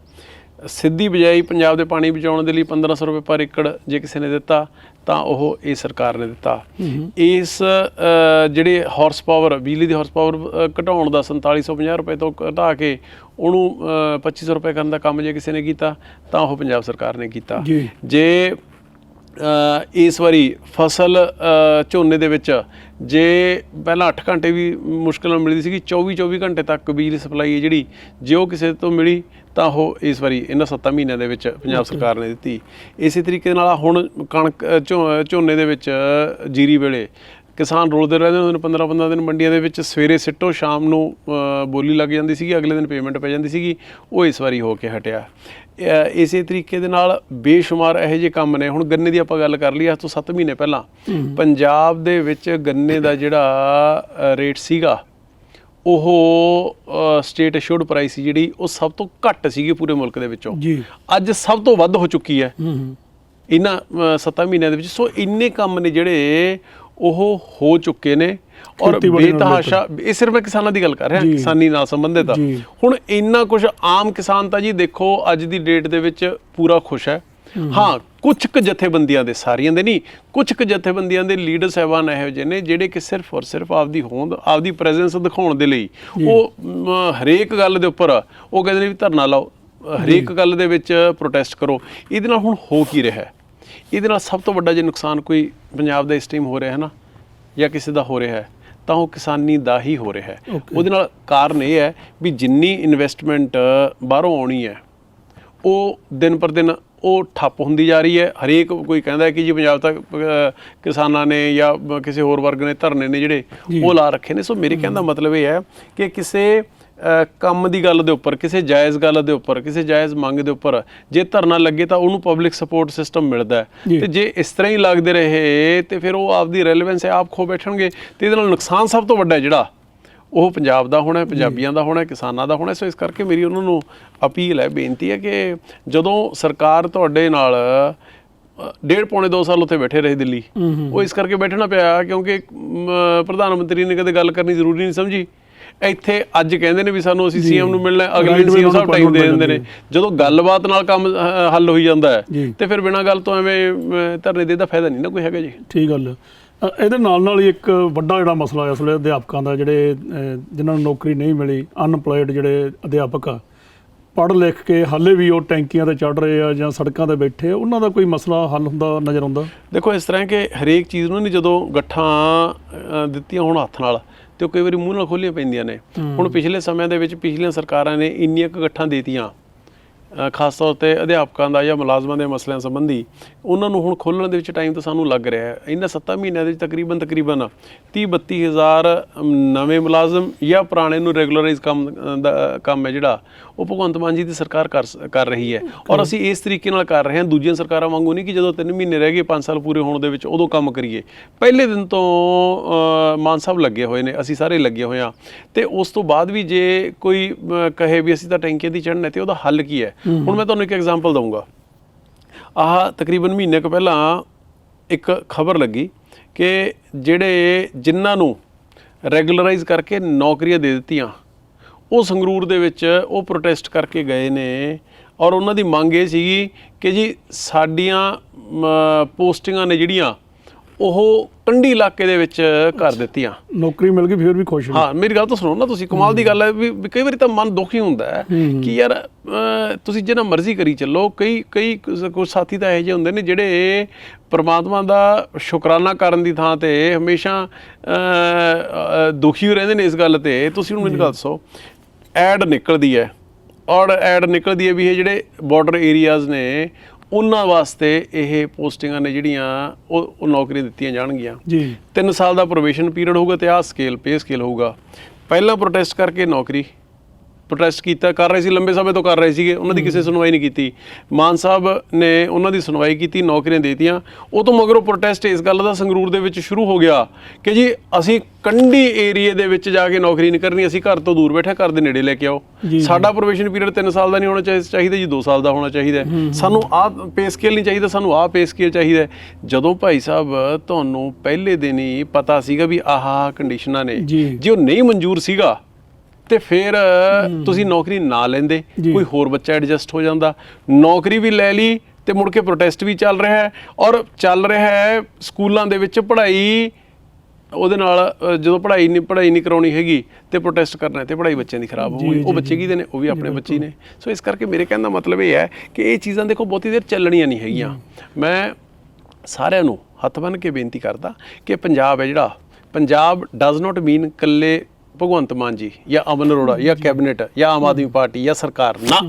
ਸਿੱਧੀ ਬਜਾਈ ਪੰਜਾਬ ਦੇ ਪਾਣੀ ਬਚਾਉਣ ਦੇ ਲਈ 1500 ਰੁਪਏ ਪਰ ਏਕੜ ਜੇ ਕਿਸੇ ਨੇ ਦਿੱਤਾ ਤਾਂ ਉਹ ਇਹ ਸਰਕਾਰ ਨੇ ਦਿੱਤਾ। ਇਸ ਜਿਹੜੇ ਹਾਰਸ ਪਾਵਰ, ਬਿਜਲੀ ਦੀ ਹਾਰਸ ਪਾਵਰ ਘਟਾਉਣ ਦਾ 4750 ਰੁਪਏ ਤੋਂ ਘਟਾ ਕੇ ਉਹਨੂੰ 2500 ਰੁਪਏ ਕਰਨ ਦਾ ਕੰਮ ਜੇ ਕਿਸੇ ਨੇ ਕੀਤਾ ਤਾਂ ਉਹ ਪੰਜਾਬ ਸਰਕਾਰ ਨੇ ਕੀਤਾ। ਜੇ ਇਸ ਵਾਰੀ ਫਸਲ ਝੋਨੇ ਦੇ ਵਿੱਚ ਜੇ ਪਹਿਲਾਂ 8 ਘੰਟੇ ਵੀ ਮੁਸ਼ਕਿਲ ਨਾਲ ਮਿਲਦੀ ਸੀਗੀ, 24 ਘੰਟੇ ਤੱਕ ਬਿਜਲੀ ਸਪਲਾਈ ਹੈ ਜਿਹੜੀ, ਜੇ ਉਹ ਕਿਸੇ ਤੋਂ ਮਿਲੀ ਤਾਂ ਉਹ ਇਸ ਵਾਰੀ ਇਹਨਾਂ 7 ਮਹੀਨਿਆਂ ਦੇ ਵਿੱਚ ਪੰਜਾਬ ਸਰਕਾਰ ਨੇ ਦਿੱਤੀ। ਇਸੇ ਤਰੀਕੇ ਨਾਲ ਹੁਣ ਕਣਕ ਝੋਨੇ ਦੇ ਵਿੱਚ ਜੀਰੀ ਵੇਲੇ ਕਿਸਾਨ ਰੋਲਦੇ ਰਹਿੰਦੇ ਹੁੰਦੇ ਨੇ 15 ਦਿਨ ਮੰਡੀਆਂ ਦੇ ਵਿੱਚ, ਸਵੇਰੇ ਸਿੱਟੋ ਸ਼ਾਮ ਨੂੰ ਬੋਲੀ ਲੱਗ ਜਾਂਦੀ ਸੀਗੀ, ਅਗਲੇ ਦਿਨ ਪੇਮੈਂਟ ਪੈ ਜਾਂਦੀ ਸੀਗੀ, ਉਹ ਇਸ ਵਾਰੀ ਹੋ ਕੇ ਹਟਿਆ। ਇਸੇ ਤਰੀਕੇ ਦੇ ਨਾਲ ਬੇਸ਼ੁਮਾਰ ਇਹੋ ਜਿਹੇ ਕੰਮ ਨੇ। ਹੁਣ ਗੰਨੇ ਦੀ ਆਪਾਂ ਗੱਲ ਕਰ ਲਈ, ਅੱਜ ਤੋਂ 7 ਮਹੀਨੇ ਪਹਿਲਾਂ ਪੰਜਾਬ ਦੇ ਵਿੱਚ ਗੰਨੇ ਦਾ ਜਿਹੜਾ ਰੇਟ ਸੀਗਾ ਉਹ ਸਟੇਟ ਅਸ਼ੋਰਡ ਪ੍ਰਾਈਸ ਸੀ ਜਿਹੜੀ, ਉਹ ਸਭ ਤੋਂ ਘੱਟ ਸੀਗੀ ਪੂਰੇ ਮੁਲਕ ਦੇ ਵਿੱਚੋਂ, ਅੱਜ ਸਭ ਤੋਂ ਵੱਧ ਹੋ ਚੁੱਕੀ ਹੈ ਇਹਨਾਂ 7 ਮਹੀਨਿਆਂ ਦੇ ਵਿੱਚ। ਸੋ ਇੰਨੇ ਕੰਮ ਨੇ ਜਿਹੜੇ ਉਹ ਹੋ ਚੁੱਕੇ ਨੇ ਔਰ ਬੇਤਹਾਸ਼ਾ। ਇਹ ਸਿਰਫ ਮੈਂ ਕਿਸਾਨਾਂ ਦੀ ਗੱਲ ਕਰ ਰਿਹਾ, ਕਿਸਾਨੀ ਨਾਲ ਸੰਬੰਧਿਤ ਆ। ਹੁਣ ਇੰਨਾ ਕੁਝ ਆਮ ਕਿਸਾਨ ਤਾਂ ਜੀ ਦੇਖੋ ਅੱਜ ਦੀ ਡੇਟ ਦੇ ਵਿੱਚ ਪੂਰਾ ਖੁਸ਼ ਹੈ। ਹਾਂ, ਕੁਝ ਕੁ ਜਥੇਬੰਦੀਆਂ ਦੇ, ਸਾਰੀਆਂ ਦੇ ਨਹੀਂ, ਕੁਝ ਕੁ ਜਥੇਬੰਦੀਆਂ ਦੇ ਲੀਡਰ ਸਾਹਿਬਾਨ ਇਹੋ ਜਿਹੇ ਨੇ ਜਿਹੜੇ ਕਿ ਸਿਰਫ ਔਰ ਸਿਰਫ ਆਪਦੀ ਹੋਂਦ, ਆਪਦੀ ਪ੍ਰੈਜ਼ੈਂਸ ਦਿਖਾਉਣ ਦੇ ਲਈ ਉਹ ਹਰੇਕ ਗੱਲ ਦੇ ਉੱਪਰ ਉਹ ਕਹਿੰਦੇ ਨੇ ਵੀ ਧਰਨਾ ਲਾਓ, ਹਰੇਕ ਗੱਲ ਦੇ ਵਿੱਚ ਪ੍ਰੋਟੈਸਟ ਕਰੋ। ਇਹਦੇ ਨਾਲ ਹੁਣ ਹੋ ਕੀ ਰਿਹਾ? ਇਹਦੇ ਨਾਲ ਸਭ ਤੋਂ ਵੱਡਾ ਜੇ ਨੁਕਸਾਨ ਕੋਈ ਪੰਜਾਬ ਦਾ ਇਸ ਟਾਈਮ ਹੋ ਰਿਹਾ ਹੈ ਨਾ, ਜਾਂ ਕਿਸੇ ਦਾ ਹੋ ਰਿਹਾ ਹੈ, ਤਾਂ ਉਹ ਕਿਸਾਨੀ ਦਾ ਹੀ ਹੋ ਰਿਹਾ ਹੈ। ਉਹਦੇ ਨਾਲ ਕਾਰਨ ਇਹ ਹੈ ਵੀ ਜਿੰਨੀ ਇਨਵੈਸਟਮੈਂਟ ਬਾਹਰੋਂ ਆਉਣੀ ਹੈ ਉਹ ਦਿਨ ਪਰ ਦਿਨ ਉਹ ਠੱਪ ਹੁੰਦੀ ਜਾ ਰਹੀ ਹੈ। ਹਰੇਕ ਕੋਈ ਕਹਿੰਦਾ ਹੈ ਕਿ ਜੀ ਪੰਜਾਬ ਤੱਕ ਕਿਸਾਨਾਂ ਨੇ ਜਾਂ ਕਿਸੇ ਹੋਰ ਵਰਗ ਨੇ ਧਰਨੇ ਨੇ ਜਿਹੜੇ ਉਹ ਲਾ ਰੱਖੇ ਨੇ। ਸੋ ਮੇਰੇ ਕਹਿਣ ਦਾ ਮਤਲਬ ਇਹ ਹੈ ਕਿ ਕਿਸੇ ਕੰਮ ਦੀ ਗੱਲ ਦੇ ਉੱਪਰ, ਕਿਸੇ ਜਾਇਜ਼ ਗੱਲ ਦੇ ਉੱਪਰ, ਕਿਸੇ ਜਾਇਜ਼ ਮੰਗ ਦੇ ਉੱਪਰ ਜੇ ਧਰਨਾ ਲੱਗੇ ਤਾਂ ਉਹਨੂੰ ਪਬਲਿਕ ਸਪੋਰਟ ਸਿਸਟਮ ਮਿਲਦਾ ਹੈ। ਤੇ ਜੇ ਇਸ ਤਰ੍ਹਾਂ ਹੀ ਲੱਗਦੇ ਰਹੇ ਤੇ ਫਿਰ ਉਹ ਆਪਦੀ ਰੈਲੇਵੈਂਸ ਆਪ ਖੋ ਬੈਠਣਗੇ ਤੇ ਇਹਦੇ ਨਾਲ ਨੁਕਸਾਨ ਸਭ ਤੋਂ ਵੱਡਾ ਜਿਹੜਾ ਉਹ ਪੰਜਾਬ ਦਾ ਹੋਣਾ, ਪੰਜਾਬੀਆਂ ਦਾ ਹੋਣਾ, ਕਿਸਾਨਾਂ ਦਾ ਹੋਣਾ। ਸੋ ਇਸ ਕਰਕੇ ਮੇਰੀ ਉਹਨਾਂ ਨੂੰ ਅਪੀਲ ਹੈ, ਬੇਨਤੀ ਹੈ ਕਿ ਜਦੋਂ ਸਰਕਾਰ ਤੁਹਾਡੇ ਨਾਲ 1.5 2 ਸਾਲ ਉੱਥੇ ਬੈਠੇ ਰਹੇ ਦਿੱਲੀ, ਉਹ ਇਸ ਕਰਕੇ ਬੈਠਣਾ ਪਿਆ ਕਿਉਂਕਿ ਪ੍ਰਧਾਨ ਮੰਤਰੀ ਨੇ ਕਦੇ ਗੱਲ ਕਰਨੀ ਜ਼ਰੂਰੀ ਨਹੀਂ ਸਮਝੀ। ਇੱਥੇ ਅੱਜ ਕਹਿੰਦੇ ਨੇ ਵੀ ਸਾਨੂੰ ਅਸੀਂ CM ਨੂੰ ਮਿਲਣਾ, ਅਗਲੇ ਦਿਨ CM ਸਾਹਿਬ ਟਾਈਮ ਦੇ ਦਿੰਦੇ ਨੇ। ਜਦੋਂ ਗੱਲਬਾਤ ਨਾਲ ਕੰਮ ਹੱਲ ਹੋਈ ਜਾਂਦਾ ਹੈ ਤੇ ਫਿਰ ਬਿਨਾਂ ਗੱਲ ਤੋਂ ਐਵੇਂ ਧਰਨੇ ਦੇ ਦਾ ਫਾਇਦਾ ਨਹੀਂ ਨਾ ਕੋਈ ਹੈਗਾ ਜੀ। ਠੀਕ ਗੱਲ। ਇਹਦੇ ਨਾਲ ਹੀ ਇੱਕ ਵੱਡਾ ਜਿਹੜਾ ਮਸਲਾ ਇਸ ਵੇਲੇ ਅਧਿਆਪਕਾਂ ਦਾ, ਜਿਹੜੇ ਜਿਨ੍ਹਾਂ ਨੂੰ ਨੌਕਰੀ ਨਹੀਂ ਮਿਲੀ, ਅਨਪਲਾਇਡ ਜਿਹੜੇ ਅਧਿਆਪਕ ਆ, ਪੜ੍ਹ ਲਿਖ ਕੇ ਹਾਲੇ ਵੀ ਉਹ ਟੈਂਕੀਆਂ ਤੇ ਚੜ੍ਹ ਰਹੇ ਆ ਜਾਂ ਸੜਕਾਂ ਤੇ ਬੈਠੇ, ਉਹਨਾਂ ਦਾ ਕੋਈ ਮਸਲਾ ਹੱਲ ਹੁੰਦਾ ਨਜ਼ਰ ਆਉਂਦਾ? ਦੇਖੋ ਇਸ ਤਰ੍ਹਾਂ ਕਿ ਹਰੇਕ ਚੀਜ਼ ਨੂੰ ਨਹੀਂ, ਜਦੋਂ ਗੱਠਾਂ ਦਿੱਤੀਆਂ ਹੁਣ ਹੱਥ ਨਾਲ ਤੇ ਉਹ ਕਈ ਵਾਰੀ ਮੂੰਹ ਨਾਲ ਖੋਲ੍ਹੀਆਂ ਪੈਂਦੀਆਂ ਨੇ। ਹੁਣ ਪਿਛਲੇ ਸਮਿਆਂ ਦੇ ਵਿੱਚ ਪਿਛਲੀਆਂ ਸਰਕਾਰਾਂ ਨੇ ਇੰਨੀਆਂ ਕੁ ਗੱਠਾਂ ਦੇਤੀਆਂ, ਖਾਸ ਤੌਰ 'ਤੇ ਅਧਿਆਪਕਾਂ ਦਾ ਜਾਂ ਮੁਲਾਜ਼ਮਾਂ ਦੇ ਮਸਲਿਆਂ ਸੰਬੰਧੀ, ਉਹਨਾਂ ਨੂੰ ਹੁਣ ਖੋਲ੍ਹਣ ਦੇ ਵਿੱਚ ਟਾਈਮ ਤਾਂ ਸਾਨੂੰ ਲੱਗ ਰਿਹਾ ਹੈ। ਇਹਨਾਂ 7 ਮਹੀਨਿਆਂ ਦੇ ਵਿੱਚ ਤਕਰੀਬਨ 30-32 ਹਜ਼ਾਰ ਨਵੇਂ ਮੁਲਾਜ਼ਮ ਜਾਂ ਪੁਰਾਣੇ ਨੂੰ ਰੈਗੂਲਰਾਈਜ਼ ਕੰਮ ਹੈ ਜਿਹੜਾ ਉਹ ਭਗਵੰਤ ਮਾਨ ਜੀ ਦੀ ਸਰਕਾਰ ਕਰ ਰਹੀ ਹੈ। ਔਰ ਅਸੀਂ ਇਸ ਤਰੀਕੇ ਨਾਲ ਕਰ ਰਹੇ ਹਾਂ, ਦੂਜੀਆਂ ਸਰਕਾਰਾਂ ਵਾਂਗੂ ਨਹੀਂ ਕਿ ਜਦੋਂ 3 ਮਹੀਨੇ ਰਹਿ ਗਏ 5 ਸਾਲ ਪੂਰੇ ਹੋਣ ਦੇ ਵਿੱਚ ਉਦੋਂ ਕੰਮ ਕਰੀਏ। ਪਹਿਲੇ ਦਿਨ ਤੋਂ ਮਾਨ ਸਾਹਿਬ ਲੱਗੇ ਹੋਏ ਨੇ, ਅਸੀਂ ਸਾਰੇ ਲੱਗੇ ਹੋਏ ਹਾਂ। ਅਤੇ ਉਸ ਤੋਂ ਬਾਅਦ ਵੀ ਜੇ ਕੋਈ ਕਹੇ ਵੀ ਅਸੀਂ ਤਾਂ ਟੈਂਕੀਆਂ ਦੀ ਚੜ੍ਹਨਾ, ਅਤੇ ਉਹਦਾ ਹੱਲ ਕੀ ਹੈ? ਹੁਣ ਮੈਂ ਤੁਹਾਨੂੰ ਇੱਕ ਐਗਜ਼ਾਮਪਲ ਦਊਂਗਾ। ਆਹ ਤਕਰੀਬਨ ਮਹੀਨੇ ਕੁ ਪਹਿਲਾਂ ਇੱਕ ਖਬਰ ਲੱਗੀ ਕਿ ਜਿਨ੍ਹਾਂ ਨੂੰ ਰੈਗੂਲਰਾਈਜ਼ ਕਰਕੇ ਨੌਕਰੀਆਂ ਦੇ ਦਿੱਤੀਆਂ, ਉਹ ਸੰਗਰੂਰ ਦੇ ਵਿੱਚ ਉਹ ਪ੍ਰੋਟੈਸਟ ਕਰਕੇ ਗਏ ਨੇ। ਔਰ ਉਹਨਾਂ ਦੀ ਮੰਗ ਇਹ ਸੀਗੀ ਕਿ ਜੀ ਸਾਡੀਆਂ ਪੋਸਟਿੰਗਾਂ ਨੇ ਜਿਹੜੀਆਂ ਉਹ ਕੰਢੀ ਇਲਾਕੇ ਦੇ ਵਿੱਚ ਕਰ ਦਿੱਤੀਆਂ। ਨੌਕਰੀ ਮਿਲ ਗਈ ਫਿਰ ਵੀ ਖੁਸ਼? ਹਾਂ, ਮੇਰੀ ਗੱਲ ਤਾਂ ਸੁਣੋ ਨਾ ਤੁਸੀਂ। ਕਮਾਲ ਦੀ ਗੱਲ ਹੈ ਵੀ ਕਈ ਵਾਰੀ ਤਾਂ ਮਨ ਦੁਖੀ ਹੁੰਦਾ ਹੈ ਕਿ ਯਾਰ ਤੁਸੀਂ ਜਿੰਨਾ ਮਰਜ਼ੀ ਕਰੀ ਚੱਲੋ। ਕਈ ਕੁਝ ਸਾਥੀ ਤਾਂ ਇਹੋ ਜਿਹੇ ਹੁੰਦੇ ਨੇ ਜਿਹੜੇ ਪਰਮਾਤਮਾ ਦਾ ਸ਼ੁਕਰਾਨਾ ਕਰਨ ਦੀ ਥਾਂ 'ਤੇ ਹਮੇਸ਼ਾ ਦੁਖੀ ਰਹਿੰਦੇ ਨੇ ਇਸ ਗੱਲ 'ਤੇ। ਤੁਸੀਂ ਹੁਣ ਮੈਨੂੰ ਗੱਲ ਦੱਸੋ, ਐਡ ਨਿਕਲਦੀ ਹੈ ਔਰ ਐਡ ਨਿਕਲਦੀ ਹੈ ਵੀ ਇਹ ਜਿਹੜੇ ਬਾਰਡਰ ਏਰੀਆਜ਼ ਨੇ ਉਹਨਾਂ ਵਾਸਤੇ ਇਹ ਪੋਸਟਿੰਗਾਂ ਨੇ ਜਿਹੜੀਆਂ ਉਹ ਨੌਕਰੀਆਂ ਦਿੱਤੀਆਂ ਜਾਣਗੀਆਂ ਜੀ। 3 ਸਾਲ ਦਾ ਪ੍ਰੋਬੇਸ਼ਨ ਪੀਰੀਅਡ ਹੋਊਗਾ ਅਤੇ ਆਹ ਪੇ ਸਕੇਲ ਹੋਊਗਾ। ਪਹਿਲਾਂ ਪ੍ਰੋਟੈਸਟ ਕਰਕੇ ਨੌਕਰੀ, ਪ੍ਰੋਟੈਸਟ ਕੀਤਾ, ਕਰ ਰਹੇ ਸੀ, ਲੰਬੇ ਸਮੇਂ ਤੋਂ ਕਰ ਰਹੇ ਸੀਗੇ, ਉਹਨਾਂ ਦੀ ਕਿਸੇ ਸੁਣਵਾਈ ਨਹੀਂ ਕੀਤੀ। ਮਾਨ ਸਾਹਿਬ ਨੇ ਉਹਨਾਂ ਦੀ ਸੁਣਵਾਈ ਕੀਤੀ, ਨੌਕਰੀਆਂ ਦੇਤੀਆਂ। ਉਹ ਤੋਂ ਮਗਰੋਂ ਪ੍ਰੋਟੈਸਟ ਇਸ ਗੱਲ ਦਾ ਸੰਗਰੂਰ ਦੇ ਵਿੱਚ ਸ਼ੁਰੂ ਹੋ ਗਿਆ ਕਿ ਜੀ ਅਸੀਂ ਕੰਢੀ ਏਰੀਏ ਦੇ ਵਿੱਚ ਜਾ ਕੇ ਨੌਕਰੀ ਨਹੀਂ ਕਰਨੀ, ਅਸੀਂ ਘਰ ਤੋਂ ਦੂਰ ਬੈਠੇ ਘਰ ਦੇ ਨੇੜੇ ਲੈ ਕੇ ਆਓ। ਸਾਡਾ ਪ੍ਰੋਬੇਸ਼ਨ ਪੀਰੀਅਡ 3 ਸਾਲ ਦਾ ਨਹੀਂ ਹੋਣਾ ਚਾਹੀਦਾ ਜੀ, 2 ਸਾਲ ਦਾ ਹੋਣਾ ਚਾਹੀਦਾ। ਸਾਨੂੰ ਆਹ ਪੇ ਸਕੇਲ ਨਹੀਂ ਚਾਹੀਦਾ, ਸਾਨੂੰ ਆਹ ਪੇ ਸਕੇਲ ਚਾਹੀਦਾ। ਜਦੋਂ ਭਾਈ ਸਾਹਿਬ ਤੁਹਾਨੂੰ ਪਹਿਲੇ ਦਿਨ ਹੀ ਪਤਾ ਸੀਗਾ ਵੀ ਆਹ ਕੰਡੀਸ਼ਨਾਂ ਨੇ, ਜੇ ਉਹ ਨਹੀਂ ਮਨਜ਼ੂਰ ਸੀਗਾ ਤੇ ਫਿਰ ਤੁਸੀਂ ਨੌਕਰੀ ਨਾ ਲੈਂਦੇ, ਕੋਈ ਹੋਰ ਬੱਚਾ ਐਡਜਸਟ ਹੋ ਜਾਂਦਾ। ਨੌਕਰੀ ਵੀ ਲੈ ਲਈ ਤੇ ਮੁੜ ਕੇ ਪ੍ਰੋਟੈਸਟ ਵੀ ਚੱਲ ਰਿਹਾ ਹੈ, ਔਰ ਚੱਲ ਰਿਹਾ ਹੈ ਸਕੂਲਾਂ ਦੇ ਵਿੱਚ ਪੜ੍ਹਾਈ। ਉਹਦੇ ਨਾਲ ਜਦੋਂ ਪੜ੍ਹਾਈ ਨਹੀਂ ਕਰਾਉਣੀ ਹੈਗੀ ਤੇ ਪ੍ਰੋਟੈਸਟ ਕਰਨਾ ਤੇ ਪੜ੍ਹਾਈ ਬੱਚਿਆਂ ਦੀ ਖਰਾਬ ਹੋਊਗੀ। ਉਹ ਬੱਚੇ ਕਿਹਦੇ ਨੇ? ਉਹ ਵੀ ਆਪਣੇ ਬੱਚੇ ਨੇ। ਸੋ ਇਸ ਕਰਕੇ ਮੇਰੇ ਕਹਿਣ ਦਾ ਮਤਲਬ ਇਹ ਹੈ ਕਿ ਇਹ ਚੀਜ਼ਾਂ ਦੇਖੋ ਬਹੁਤੀ ਦੇਰ ਚੱਲਣੀਆਂ ਨਹੀਂ ਹੈਗੀਆਂ। ਮੈਂ ਸਾਰਿਆਂ ਨੂੰ ਹੱਥ ਬੰਨ੍ਹ ਕੇ ਬੇਨਤੀ ਕਰਦਾ ਕਿ ਪੰਜਾਬ ਹੈ ਜਿਹੜਾ, ਪੰਜਾਬ ਡਜ਼ ਨਾਟ ਮੀਨ ਇਕੱਲੇ ਭਗਵੰਤ ਮਾਨ ਜੀ ਜਾਂ ਅਮਨ ਅਰੋੜਾ ਜਾਂ ਕੈਬਨਿਟ ਜਾਂ ਆਮ ਆਦਮੀ ਪਾਰਟੀ ਜਾਂ ਸਰਕਾਰ ਨਾ।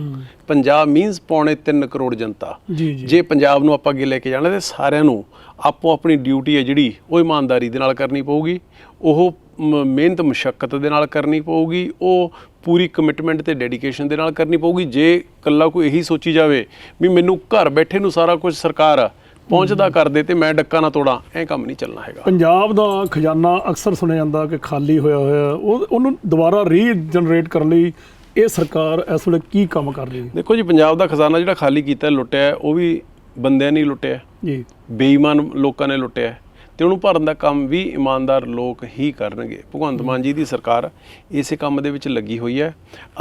ਪੰਜਾਬ ਮੀਨਸ 2.25 ਕਰੋੜ ਜਨਤਾ। ਜੇ ਪੰਜਾਬ ਨੂੰ ਆਪਾਂ ਅੱਗੇ ਲੈ ਕੇ ਜਾਣਾ ਤੇ ਸਾਰਿਆਂ ਨੂੰ ਆਪੋ ਆਪਣੀ ਡਿਊਟੀ ਹੈ ਜਿਹੜੀ ਉਹ ਇਮਾਨਦਾਰੀ ਦੇ ਨਾਲ ਕਰਨੀ ਪਊਗੀ, ਉਹ ਮਿਹਨਤ ਮੁਸ਼ੱਕਤ ਦੇ ਨਾਲ ਕਰਨੀ ਪਊਗੀ, ਉਹ ਪੂਰੀ ਕਮਿਟਮੈਂਟ ਤੇ ਡੈਡੀਕੇਸ਼ਨ ਦੇ ਨਾਲ ਕਰਨੀ ਪਊਗੀ। ਜੇ ਇਕੱਲਾ ਕੋਈ ਇਹੀ ਸੋਚੀ ਜਾਵੇ ਵੀ ਮੈਨੂੰ ਘਰ ਬੈਠੇ ਨੂੰ ਸਾਰਾ ਕੁਝ ਸਰਕਾਰ ਪਹੁੰਚਦਾ ਕਰਦੇ ਤੇ ਮੈਂ ਡੱਕਾ ਨਾ ਤੋੜਾਂ, ਇਹ ਕੰਮ ਨਹੀਂ ਚੱਲਣਾ ਹੈਗਾ। ਪੰਜਾਬ ਦਾ ਖਜ਼ਾਨਾ ਅਕਸਰ ਸੁਣਿਆ ਜਾਂਦਾ ਕਿ ਖਾਲੀ ਹੋਇਆ ਉਹਨੂੰ ਦੁਬਾਰਾ ਰੀਜਨਰੇਟ ਕਰਨ ਲਈ ਇਹ ਸਰਕਾਰ ਇਸ ਵੇਲੇ ਕੀ ਕੰਮ ਕਰ ਰਹੀ ਹੈ? ਦੇਖੋ ਜੀ, ਪੰਜਾਬ ਦਾ ਖਜ਼ਾਨਾ ਜਿਹੜਾ ਖਾਲੀ ਕੀਤਾ ਲੁੱਟਿਆ, ਉਹ ਵੀ ਬੰਦਿਆਂ ਨੇ ਲੁੱਟਿਆ ਜੀ, ਬੇਈਮਾਨ ਲੋਕਾਂ ਨੇ ਲੁੱਟਿਆ ਤੇ ਉਹਨੂੰ ਭਰਨ ਦਾ ਕੰਮ ਵੀ ਇਮਾਨਦਾਰ ਲੋਕ ਹੀ ਕਰਨਗੇ। ਭਗਵੰਤ ਮਾਨ ਜੀ ਦੀ ਸਰਕਾਰ ਇਸੇ ਕੰਮ ਦੇ ਵਿੱਚ ਲੱਗੀ ਹੋਈ ਹੈ।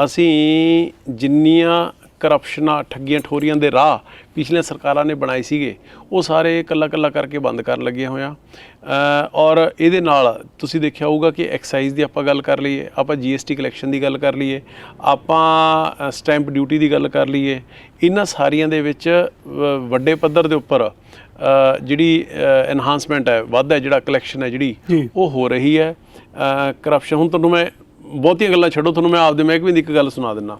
ਅਸੀਂ ਜਿੰਨੀਆਂ ਕਰਪਸ਼ਨਾਂ, ਠੱਗੀਆਂ ਠੋਰੀਆਂ ਦੇ ਰਾਹ ਪਿਛਲੀਆਂ ਸਰਕਾਰਾਂ ਨੇ ਬਣਾਏ ਸੀਗੇ, ਉਹ ਸਾਰੇ ਇਕੱਲਾ ਕਰਕੇ ਬੰਦ ਕਰਨ ਲੱਗੇ ਹੋਇਆ। ਔਰ ਇਹਦੇ ਨਾਲ ਤੁਸੀਂ ਦੇਖਿਆ ਹੋਊਗਾ ਕਿ ਐਕਸਾਈਜ਼ ਦੀ ਆਪਾਂ ਗੱਲ ਕਰ ਲਈਏ, ਆਪਾਂ GST ਕਲੈਕਸ਼ਨ ਦੀ ਗੱਲ ਕਰ ਲਈਏ, ਆਪਾਂ ਸਟੈਂਪ ਡਿਊਟੀ ਦੀ ਗੱਲ ਕਰ ਲਈਏ, ਇਹਨਾਂ ਸਾਰੀਆਂ ਦੇ ਵਿੱਚ ਵੱਡੇ ਪੱਧਰ ਦੇ ਉੱਪਰ ਜਿਹੜੀ ਐਨਹਾਂਸਮੈਂਟ ਹੈ, ਵਾਧਾ ਜਿਹੜਾ ਕਲੈਕਸ਼ਨ ਹੈ ਜਿਹੜੀ ਉਹ ਹੋ ਰਹੀ ਹੈ। ਕਰਪਸ਼ਨ, ਹੁਣ ਤੁਹਾਨੂੰ ਮੈਂ ਬਹੁਤੀਆਂ ਗੱਲਾਂ ਛੱਡੋ, ਤੁਹਾਨੂੰ ਮੈਂ ਆਪਦੇ ਮਹਿਕਮੇ ਦੀ ਇੱਕ ਗੱਲ ਸੁਣਾ ਦਿੰਦਾ।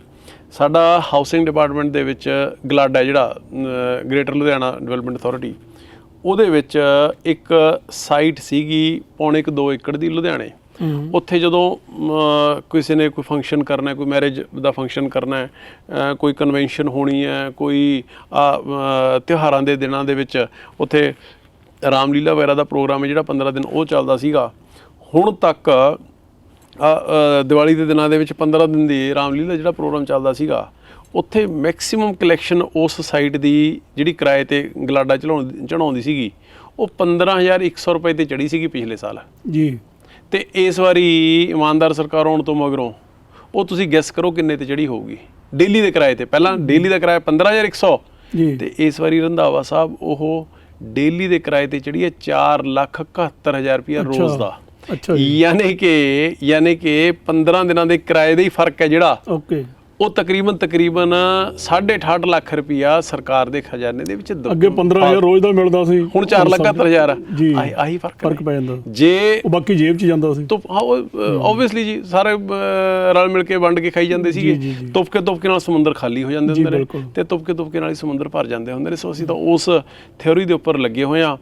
ਸਾਡਾ ਹਾਊਸਿੰਗ ਡਿਪਾਰਟਮੈਂਟ ਦੇ ਵਿੱਚ ਗਲਾਡਾ ਜਿਹੜਾ ਗ੍ਰੇਟਰ ਲੁਧਿਆਣਾ ਡਿਵੈਲਪਮੈਂਟ ਅਥਾਰਟੀ, ਉਹਦੇ ਵਿੱਚ ਇੱਕ ਸਾਈਟ ਸੀਗੀ 2.25 ਏਕੜ ਦੀ ਲੁਧਿਆਣੇ। ਉੱਥੇ ਜਦੋਂ ਕਿਸੇ ਨੇ ਕੋਈ ਫੰਕਸ਼ਨ ਕਰਨਾ, ਕੋਈ ਮੈਰਿਜ ਦਾ ਫੰਕਸ਼ਨ ਕਰਨਾ, ਕੋਈ ਕਨਵੈਨਸ਼ਨ ਹੋਣੀ ਹੈ, ਕੋਈ ਤਿਉਹਾਰਾਂ ਦੇ ਦਿਨਾਂ ਦੇ ਵਿੱਚ ਉੱਥੇ ਰਾਮਲੀਲਾ ਵਗੈਰਾ ਦਾ ਪ੍ਰੋਗਰਾਮ ਹੈ ਜਿਹੜਾ 15 ਦਿਨ ਉਹ ਚੱਲਦਾ ਸੀਗਾ। ਹੁਣ ਤੱਕ ਦੀਵਾਲੀ ਦੇ ਦਿਨਾਂ ਦੇ ਵਿੱਚ 15 ਦਿਨ ਦੀ ਰਾਮਲੀਲਾ ਜਿਹੜਾ ਪ੍ਰੋਗਰਾਮ ਚੱਲਦਾ ਸੀਗਾ, ਉੱਥੇ ਮੈਕਸਿਮਮ ਕਲੈਕਸ਼ਨ ਉਸ ਸਾਈਟ ਦੀ ਜਿਹੜੀ ਕਿਰਾਏ 'ਤੇ ਗਲਾਡਾ ਚੜਾਉਂਦੀ ਸੀਗੀ, ਉਹ 15,100 ਰੁਪਏ 'ਤੇ ਚੜ੍ਹੀ ਸੀਗੀ ਪਿਛਲੇ ਸਾਲ ਜੀ। ਤੇ ਇਸ ਵਾਰੀ ਇਮਾਨਦਾਰ ਸਰਕਾਰ ਆਉਣ ਤੋਂ ਮਗਰੋਂ ਉਹ ਤੁਸੀਂ ਗੈਸ ਕਰੋ ਕਿੰਨੇ 'ਤੇ ਚੜ੍ਹੀ ਹੋਊਗੀ ਡੇਲੀ ਦੇ ਕਿਰਾਏ 'ਤੇ। ਪਹਿਲਾਂ ਡੇਲੀ ਦਾ ਕਿਰਾਇਆ 15,100 ਤੇ ਇਸ ਵਾਰੀ ਰੰਧਾਵਾ ਸਾਹਿਬ ਉਹ ਡੇਲੀ ਦੇ ਕਿਰਾਏ 'ਤੇ ਚੜ੍ਹੀ ਹੈ 4,71,000 ਰੁਪਇਆ ਰੋਜ਼ ਦਾ। ਯਾਨੀ ਕਿ 15 ਦਿਨਾਂ ਦੇ ਕਿਰਾਏ ਦਾ ਹੀ ਫਰਕ ਹੈ ਜਿਹੜਾ, ਉਹ ਤਕਰੀਬਨ 68.5 ਲੱਖ ਰੁਪਇਆ ਸਰਕਾਰ ਦੇ ਖਜ਼ਾਨੇ ਦੇ ਵਿੱਚ। ਅੱਗੇ 15,000 ਰੋਜ਼ ਦਾ ਮਿਲਦਾ ਸੀ, ਹੁਣ 4,71,000। ਆਹੀ ਫਰਕ ਪੈ ਜਾਂਦਾ ਜੇ ਬਾਕੀ ਜੇਬ 'ਚ ਜਾਂਦਾ ਸੀ। ਓਬਵੀਅਸਲੀ ਜੀ, ਸਾਰੇ ਰਲ ਮਿਲ ਕੇ ਵੰਡ ਕੇ ਖਾਈ ਜਾਂਦੇ ਸੀਗੇ। ਤੁਪਕੇ ਨਾਲ ਸਮੁੰਦਰ ਖਾਲੀ ਹੋ ਜਾਂਦੇ ਹੁੰਦੇ ਨੇ ਤੇ ਤੁਪਕੇ ਨਾਲ ਹੀ ਸਮੁੰਦਰ ਭਰ ਜਾਂਦੇ ਹੁੰਦੇ ਨੇ। ਸੋ ਅਸੀਂ ਤਾਂ ਉਸ ਥਿਓਰੀ ਦੇ ਉੱਪਰ ਲੱਗੇ ਹੋਏ ਹਾਂ,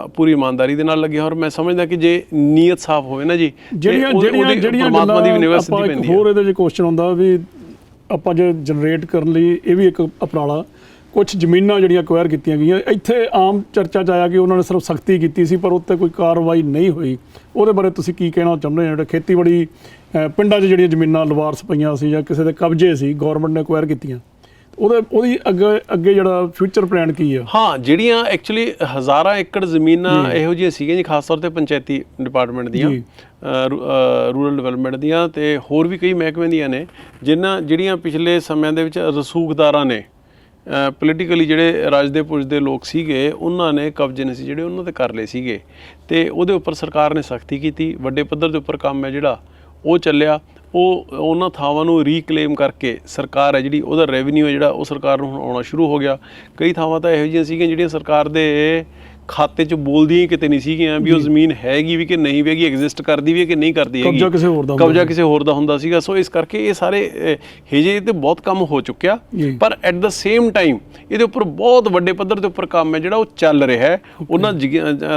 ਪੂਰੀ ਇਮਾਨਦਾਰੀ ਦੇ ਨਾਲ ਲੱਗੇ ਹੋਏ। ਔਰ ਮੈਂ ਸਮਝਦਾ ਕਿ ਜੇ ਨੀਅਤ ਸਾਫ਼ ਹੋਵੇ ਨਾ ਜੀ, ਜਿਹੜੀਆਂ ਪਰਮਾਤਮਾ ਦੀ ਯੂਨੀਵਰਸਿਟੀ ਪੈਂਦੀ ਹੈ। ਹੋਰ ਇਹਦੇ 'ਚ ਕੁਐਸਚਨ ਹੁੰਦਾ ਵੀ ਆਪਾਂ ਜੇ ਜਨਰੇਟ ਕਰਨ ਲਈ ਇਹ ਵੀ ਇੱਕ ਉਪਰਾਲਾ, ਕੁਝ ਜ਼ਮੀਨਾਂ ਜਿਹੜੀਆਂ ਅਕਵਾਇਰ ਕੀਤੀਆਂ ਗਈਆਂ, ਇੱਥੇ ਆਮ ਚਰਚਾ 'ਚ ਆਇਆ ਕਿ ਉਹਨਾਂ ਨੇ ਸਿਰਫ ਸਖਤੀ ਕੀਤੀ ਸੀ ਪਰ ਉੱਤੇ ਕੋਈ ਕਾਰਵਾਈ ਨਹੀਂ ਹੋਈ। ਉਹਦੇ ਬਾਰੇ ਤੁਸੀਂ ਕੀ ਕਹਿਣਾ ਚਾਹੁੰਦੇ ਹੋ? ਜਿਹੜੇ ਖੇਤੀਬਾੜੀ ਪਿੰਡਾਂ 'ਚ ਜਿਹੜੀਆਂ ਜ਼ਮੀਨਾਂ ਲਵਾਰਸ ਪਈਆਂ ਸੀ ਜਾਂ ਕਿਸੇ ਦੇ ਕਬਜ਼ੇ ਸੀ, ਗੌਰਮੈਂਟ ਨੇ ਅਕਵਾਇਰ ਕੀਤੀਆਂ, ਉਹਦੀ ਅੱਗੇ ਜਿਹੜਾ ਫਿਊਚਰ ਪਲਾਨ ਕੀ ਆ? ਹਾਂ, ਜਿਹੜੀਆਂ ਐਕਚੁਅਲੀ ਹਜ਼ਾਰਾਂ ਏਕੜ ਜ਼ਮੀਨਾਂ ਇਹੋ ਜਿਹੀਆਂ ਸੀਗੀਆਂ ਜੀ, ਖਾਸ ਤੌਰ 'ਤੇ ਪੰਚਾਇਤੀ ਡਿਪਾਰਟਮੈਂਟ ਦੀਆਂ, ਰੂਰਲ ਡਿਵੈਲਪਮੈਂਟ ਦੀਆਂ ਤੇ ਹੋਰ ਵੀ ਕਈ ਮਹਿਕਮੇ ਦੀਆਂ ਨੇ, ਜਿਹੜੀਆਂ ਪਿਛਲੇ ਸਮਿਆਂ ਦੇ ਵਿੱਚ ਰਸੂਖਦਾਰਾਂ ਨੇ, ਪੋਲੀਟੀਕਲੀ ਜਿਹੜੇ ਰਾਜਦੇ ਪੁੱਜਦੇ ਲੋਕ ਸੀਗੇ, ਉਹਨਾਂ ਨੇ ਕਬਜ਼ੇ ਨੇ ਸੀ ਜਿਹੜੇ ਉਹਨਾਂ 'ਤੇ ਕਰ ਲਏ ਸੀਗੇ। ਤੇ ਉਹਦੇ ਉੱਪਰ ਸਰਕਾਰ ਨੇ ਸਖਤੀ ਕੀਤੀ, ਵੱਡੇ ਪੱਧਰ ਦੇ ਉੱਪਰ ਕੰਮ ਹੈ ਜਿਹੜਾ ਉਹ ਚੱਲਿਆ। ਉਹਨਾਂ ਥਾਵਾਂ ਨੂੰ ਰੀਕਲੇਮ ਕਰਕੇ ਸਰਕਾਰ ਹੈ ਜਿਹੜੀ, ਉਹਦਾ ਰੈਵਨਿਊ ਹੈ ਜਿਹੜਾ ਉਹ ਸਰਕਾਰ ਨੂੰ ਹੁਣ ਆਉਣਾ ਸ਼ੁਰੂ ਹੋ ਗਿਆ। ਕਈ ਥਾਵਾਂ ਤਾਂ ਇਹੋ ਜਿਹੀਆਂ ਸੀਗੀਆਂ ਜਿਹੜੀਆਂ ਸਰਕਾਰ ਦੇ ਖਾਤੇ 'ਚ ਬੋਲਦੀਆਂ ਹੀ ਕਿਤੇ ਨਹੀਂ ਸੀਗੀਆਂ ਵੀ ਉਹ ਜ਼ਮੀਨ ਹੈਗੀ ਵੀ ਕਿ ਨਹੀਂ ਵੀ ਹੈਗੀ, ਐਗਜ਼ਿਸਟ ਕਰਦੀ ਵੀ ਹੈ ਕਿ ਨਹੀਂ ਕਰਦੀ ਹੈਗੀ, ਕਬਜ਼ਾ ਕਿਸੇ ਹੋਰ ਦਾ ਹੁੰਦਾ ਸੀਗਾ। ਸੋ ਇਸ ਕਰਕੇ ਇਹ ਸਾਰੇ ਹਜੇ ਤੇ ਬਹੁਤ ਕੰਮ ਹੋ ਚੁੱਕਿਆ, ਪਰ ਐਟ ਦ ਸੇਮ ਟਾਈਮ ਇਹਦੇ ਉੱਪਰ ਬਹੁਤ ਵੱਡੇ ਪੱਧਰ ਦੇ ਉੱਪਰ ਕੰਮ ਹੈ ਜਿਹੜਾ ਉਹ ਚੱਲ ਰਿਹਾ ਹੈ। ਉਹਨਾਂ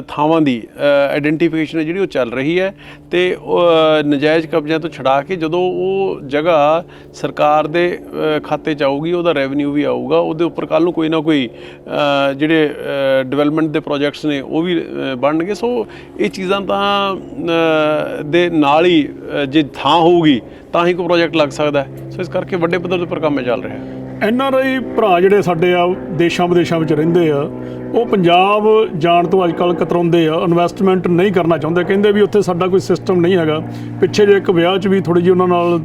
ਥਾਵਾਂ ਦੀ ਆਈਡੈਂਟੀਫਿਕੇਸ਼ਨ ਹੈ ਜਿਹੜੀ ਉਹ ਚੱਲ ਰਹੀ ਹੈ, ਤੇ ਨਜਾਇਜ਼ ਕਬਜ਼ਿਆਂ ਤੋਂ ਛੁਡਾ ਕੇ ਜਦੋਂ ਉਹ ਜਗ੍ਹਾ ਸਰਕਾਰ ਦੇ ਖਾਤੇ 'ਚ ਆਊਗੀ, ਉਹਦਾ ਰੈਵਨਿਊ ਵੀ ਆਊਗਾ, ਉਹਦੇ ਉੱਪਰ ਕੱਲ੍ਹ ਨੂੰ ਕੋਈ ਨਾ ਕੋਈ ਜਿਹੜੇ ਡਿਵੈਲਪਮੈਂਟ ਦੇ ਪ੍ਰੋਜੈਕਟਸ ਨੇ ਉਹ ਵੀ ਬਣਨਗੇ। ਸੋ ਇਹ ਚੀਜ਼ਾਂ ਤਾਂ ਦੇ ਨਾਲ ਹੀ ਜੇ ਥਾਂ ਹੋਊਗੀ ਤਾਂ ਹੀ ਕੋਈ ਪ੍ਰੋਜੈਕਟ ਲੱਗ ਸਕਦਾ ਹੈ। ਸੋ ਇਸ ਕਰਕੇ ਵੱਡੇ ਪੱਧਰ ਦੇ ਉੱਪਰ ਕੰਮ ਚੱਲ ਰਿਹਾ ਹੈ। NRI ਭਰਾ ਜਿਹੜੇ ਸਾਡੇ ਆ ਦੇਸ਼ਾਂ ਵਿਦੇਸ਼ਾਂ ਵਿੱਚ ਰਹਿੰਦੇ ਆ, ਉਹ ਪੰਜਾਬ ਜਾਣ ਤੋਂ ਅੱਜ ਕੱਲ੍ਹ ਕਤਰਾਉਂਦੇ ਆ, ਇਨਵੈਸਟਮੈਂਟ ਨਹੀਂ ਕਰਨਾ ਚਾਹੁੰਦੇ, ਕਹਿੰਦੇ ਵੀ ਉੱਥੇ ਸਾਡਾ ਕੋਈ ਸਿਸਟਮ ਨਹੀਂ ਹੈਗਾ। ਪਿੱਛੇ ਜੇ ਇੱਕ ਵਿਆਹ 'ਚ ਵੀ ਥੋੜ੍ਹੀ ਜਿਹੀ ਉਹਨਾਂ ਨਾਲ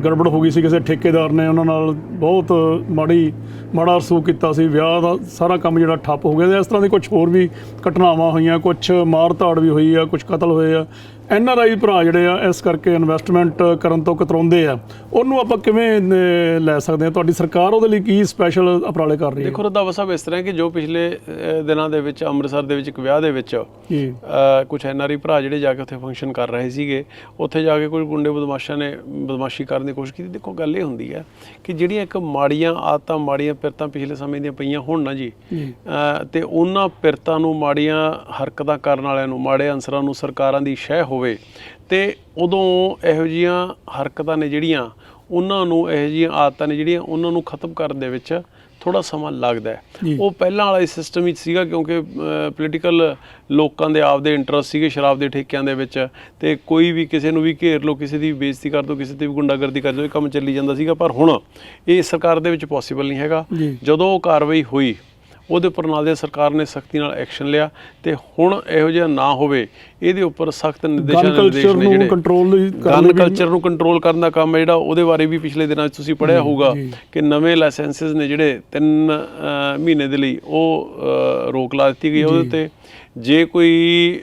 ਗੜਬੜ ਹੋ ਗਈ ਸੀ, ਕਿਸੇ ਠੇਕੇਦਾਰ ਨੇ ਉਹਨਾਂ ਨਾਲ ਬਹੁਤ ਮਾੜਾ ਰਸੂਖ ਕੀਤਾ ਸੀ, ਵਿਆਹ ਦਾ ਸਾਰਾ ਕੰਮ ਜਿਹੜਾ ਠੱਪ ਹੋ ਗਿਆ। ਇਸ ਤਰ੍ਹਾਂ ਦੀ ਕੁਝ ਹੋਰ ਵੀ ਘਟਨਾਵਾਂ ਹੋਈਆਂ, ਕੁਝ ਮਾਰ ਧਾੜ ਵੀ ਹੋਈ ਆ, ਕੁਝ ਕਤਲ ਹੋਏ ਆ। NRI ਭਰਾ ਜਿਹੜੇ ਆ ਇਸ ਕਰਕੇ ਇਨਵੈਸਟਮੈਂਟ ਕਰਨ ਤੋਂ ਕਤਰਾਉਂਦੇ ਆ, ਉਹਨੂੰ ਆਪਾਂ ਕਿਵੇਂ ਲੈ ਸਕਦੇ ਹਾਂ? ਤੁਹਾਡੀ ਸਰਕਾਰ ਉਹਦੇ ਲਈ ਕੀ ਸਪੈਸ਼ਲ ਉਪਰਾਲੇ ਕਰ ਰਹੀ ਹੈ? ਦੇਖੋ ਰੰਧਾਵਾ ਸਾਹਿਬ, ਇਸ ਤਰ੍ਹਾਂ ਕਿ ਜੋ ਪਿਛਲੇ ਦਿਨਾਂ ਦੇ ਵਿੱਚ ਅੰਮ੍ਰਿਤਸਰ ਦੇ ਵਿੱਚ ਇੱਕ ਵਿਆਹ ਦੇ ਵਿੱਚ ਕੁਝ NRI ਭਰਾ ਜਿਹੜੇ ਜਾ ਕੇ ਉੱਥੇ ਫੰਕਸ਼ਨ ਕਰ ਰਹੇ ਸੀਗੇ, ਉੱਥੇ ਜਾ ਕੇ ਕੋਈ ਗੁੰਡੇ ਬਦਮਾਸ਼ਾਂ ਨੇ ਬਦਮਾਸ਼ੀ ਕਰਨ ਦੀ ਕੋਸ਼ਿਸ਼ ਕੀਤੀ। ਦੇਖੋ ਗੱਲ ਇਹ ਹੁੰਦੀ ਹੈ ਕਿ ਜਿਹੜੀਆਂ ਇੱਕ ਮਾੜੀਆਂ ਆਦਤਾਂ, ਮਾੜੀਆਂ ਪਿਰਤਾਂ ਪਿਛਲੇ ਸਮੇਂ ਦੀਆਂ ਪਈਆਂ ਹੋਣ ਨਾ ਜੀ, ਤੇ ਉਹਨਾਂ ਪਿਰਤਾਂ ਨੂੰ, ਮਾੜੀਆਂ ਹਰਕਤਾਂ ਕਰਨ ਵਾਲਿਆਂ ਨੂੰ, ਮਾੜੇ ਅਨਸਰਾਂ ਨੂੰ ਸਰਕਾਰਾਂ ਦੀ ਸ਼ਹਿ ਹੋਵੇ, ਤੇ ਉਦੋਂ ਇਹੋ ਜਿਹੀਆਂ ਹਰਕਤਾਂ ਨੇ ਜਿਹੜੀਆਂ, ਉਹਨਾਂ ਨੂੰ ਇਹੋ ਜਿਹੀਆਂ ਆਦਤਾਂ ਨੇ ਜਿਹੜੀਆਂ, ਉਹਨਾਂ ਨੂੰ ਖਤਮ ਕਰਨ ਦੇ ਵਿੱਚ ਥੋੜ੍ਹਾ ਸਮਾਂ ਲੱਗਦਾ ਹੈ। ਉਹ ਪਹਿਲਾਂ ਵਾਲਾ ਸਿਸਟਮ ਵਿੱਚ ਸੀਗਾ, ਕਿਉਂਕਿ ਪੋਲੀਟੀਕਲ ਲੋਕਾਂ ਦੇ ਆਪਦੇ ਇੰਟਰਸਟ ਸੀਗੇ ਸ਼ਰਾਬ ਦੇ ਠੇਕਿਆਂ ਦੇ ਵਿੱਚ, ਤੇ ਕੋਈ ਵੀ ਕਿਸੇ ਨੂੰ ਵੀ ਘੇਰ ਲਓ, ਕਿਸੇ ਦੀ ਬੇਇੱਜ਼ਤੀ ਕਰ ਦਿਓ, ਕਿਸੇ 'ਤੇ ਵੀ ਗੁੰਡਾਗਰਦੀ ਕਰ ਦਿਓ, ਇਹ ਕੰਮ ਚੱਲੀ ਜਾਂਦਾ ਸੀਗਾ। ਪਰ ਹੁਣ ਇਹ ਸਰਕਾਰ ਦੇ ਵਿੱਚ ਪੋਸੀਬਲ ਨਹੀਂ ਹੈਗਾ। ਜਦੋਂ ਉਹ ਕਾਰਵਾਈ ਹੋਈ, ਉਹਦੇ ਉੱਪਰ ਨਾਲ ਦੀ ਸਰਕਾਰ ਨੇ ਸਖਤੀ ਨਾਲ ਐਕਸ਼ਨ ਲਿਆ, ਤੇ ਹੁਣ ਇਹੋ ਜਿਹਾ ਨਾ ਹੋਵੇ ਇਹਦੇ ਉੱਪਰ ਸਖਤ ਨਿਰਦੇਸ਼ ਨੇ ਜਿਹੜੇ ਗਨ ਕਲਚਰ ਨੂੰ ਕੰਟਰੋਲ ਕਰਨ ਦਾ ਕੰਮ ਹੈ ਜਿਹੜਾ, ਉਹਦੇ ਬਾਰੇ ਵੀ ਪਿਛਲੇ ਦਿਨਾਂ 'ਚ ਤੁਸੀਂ ਪੜ੍ਹਿਆ ਹੋਊਗਾ ਕਿ ਨਵੇਂ ਲਾਇਸੈਂਸਿਸ ਨੇ ਜਿਹੜੇ 3 ਮਹੀਨੇ ਦੇ ਲਈ ਉਹ ਰੋਕ ਲਾ ਦਿੱਤੀ ਗਈ ਉਹਦੇ ਉੱਤੇ। ਜੇ ਕੋਈ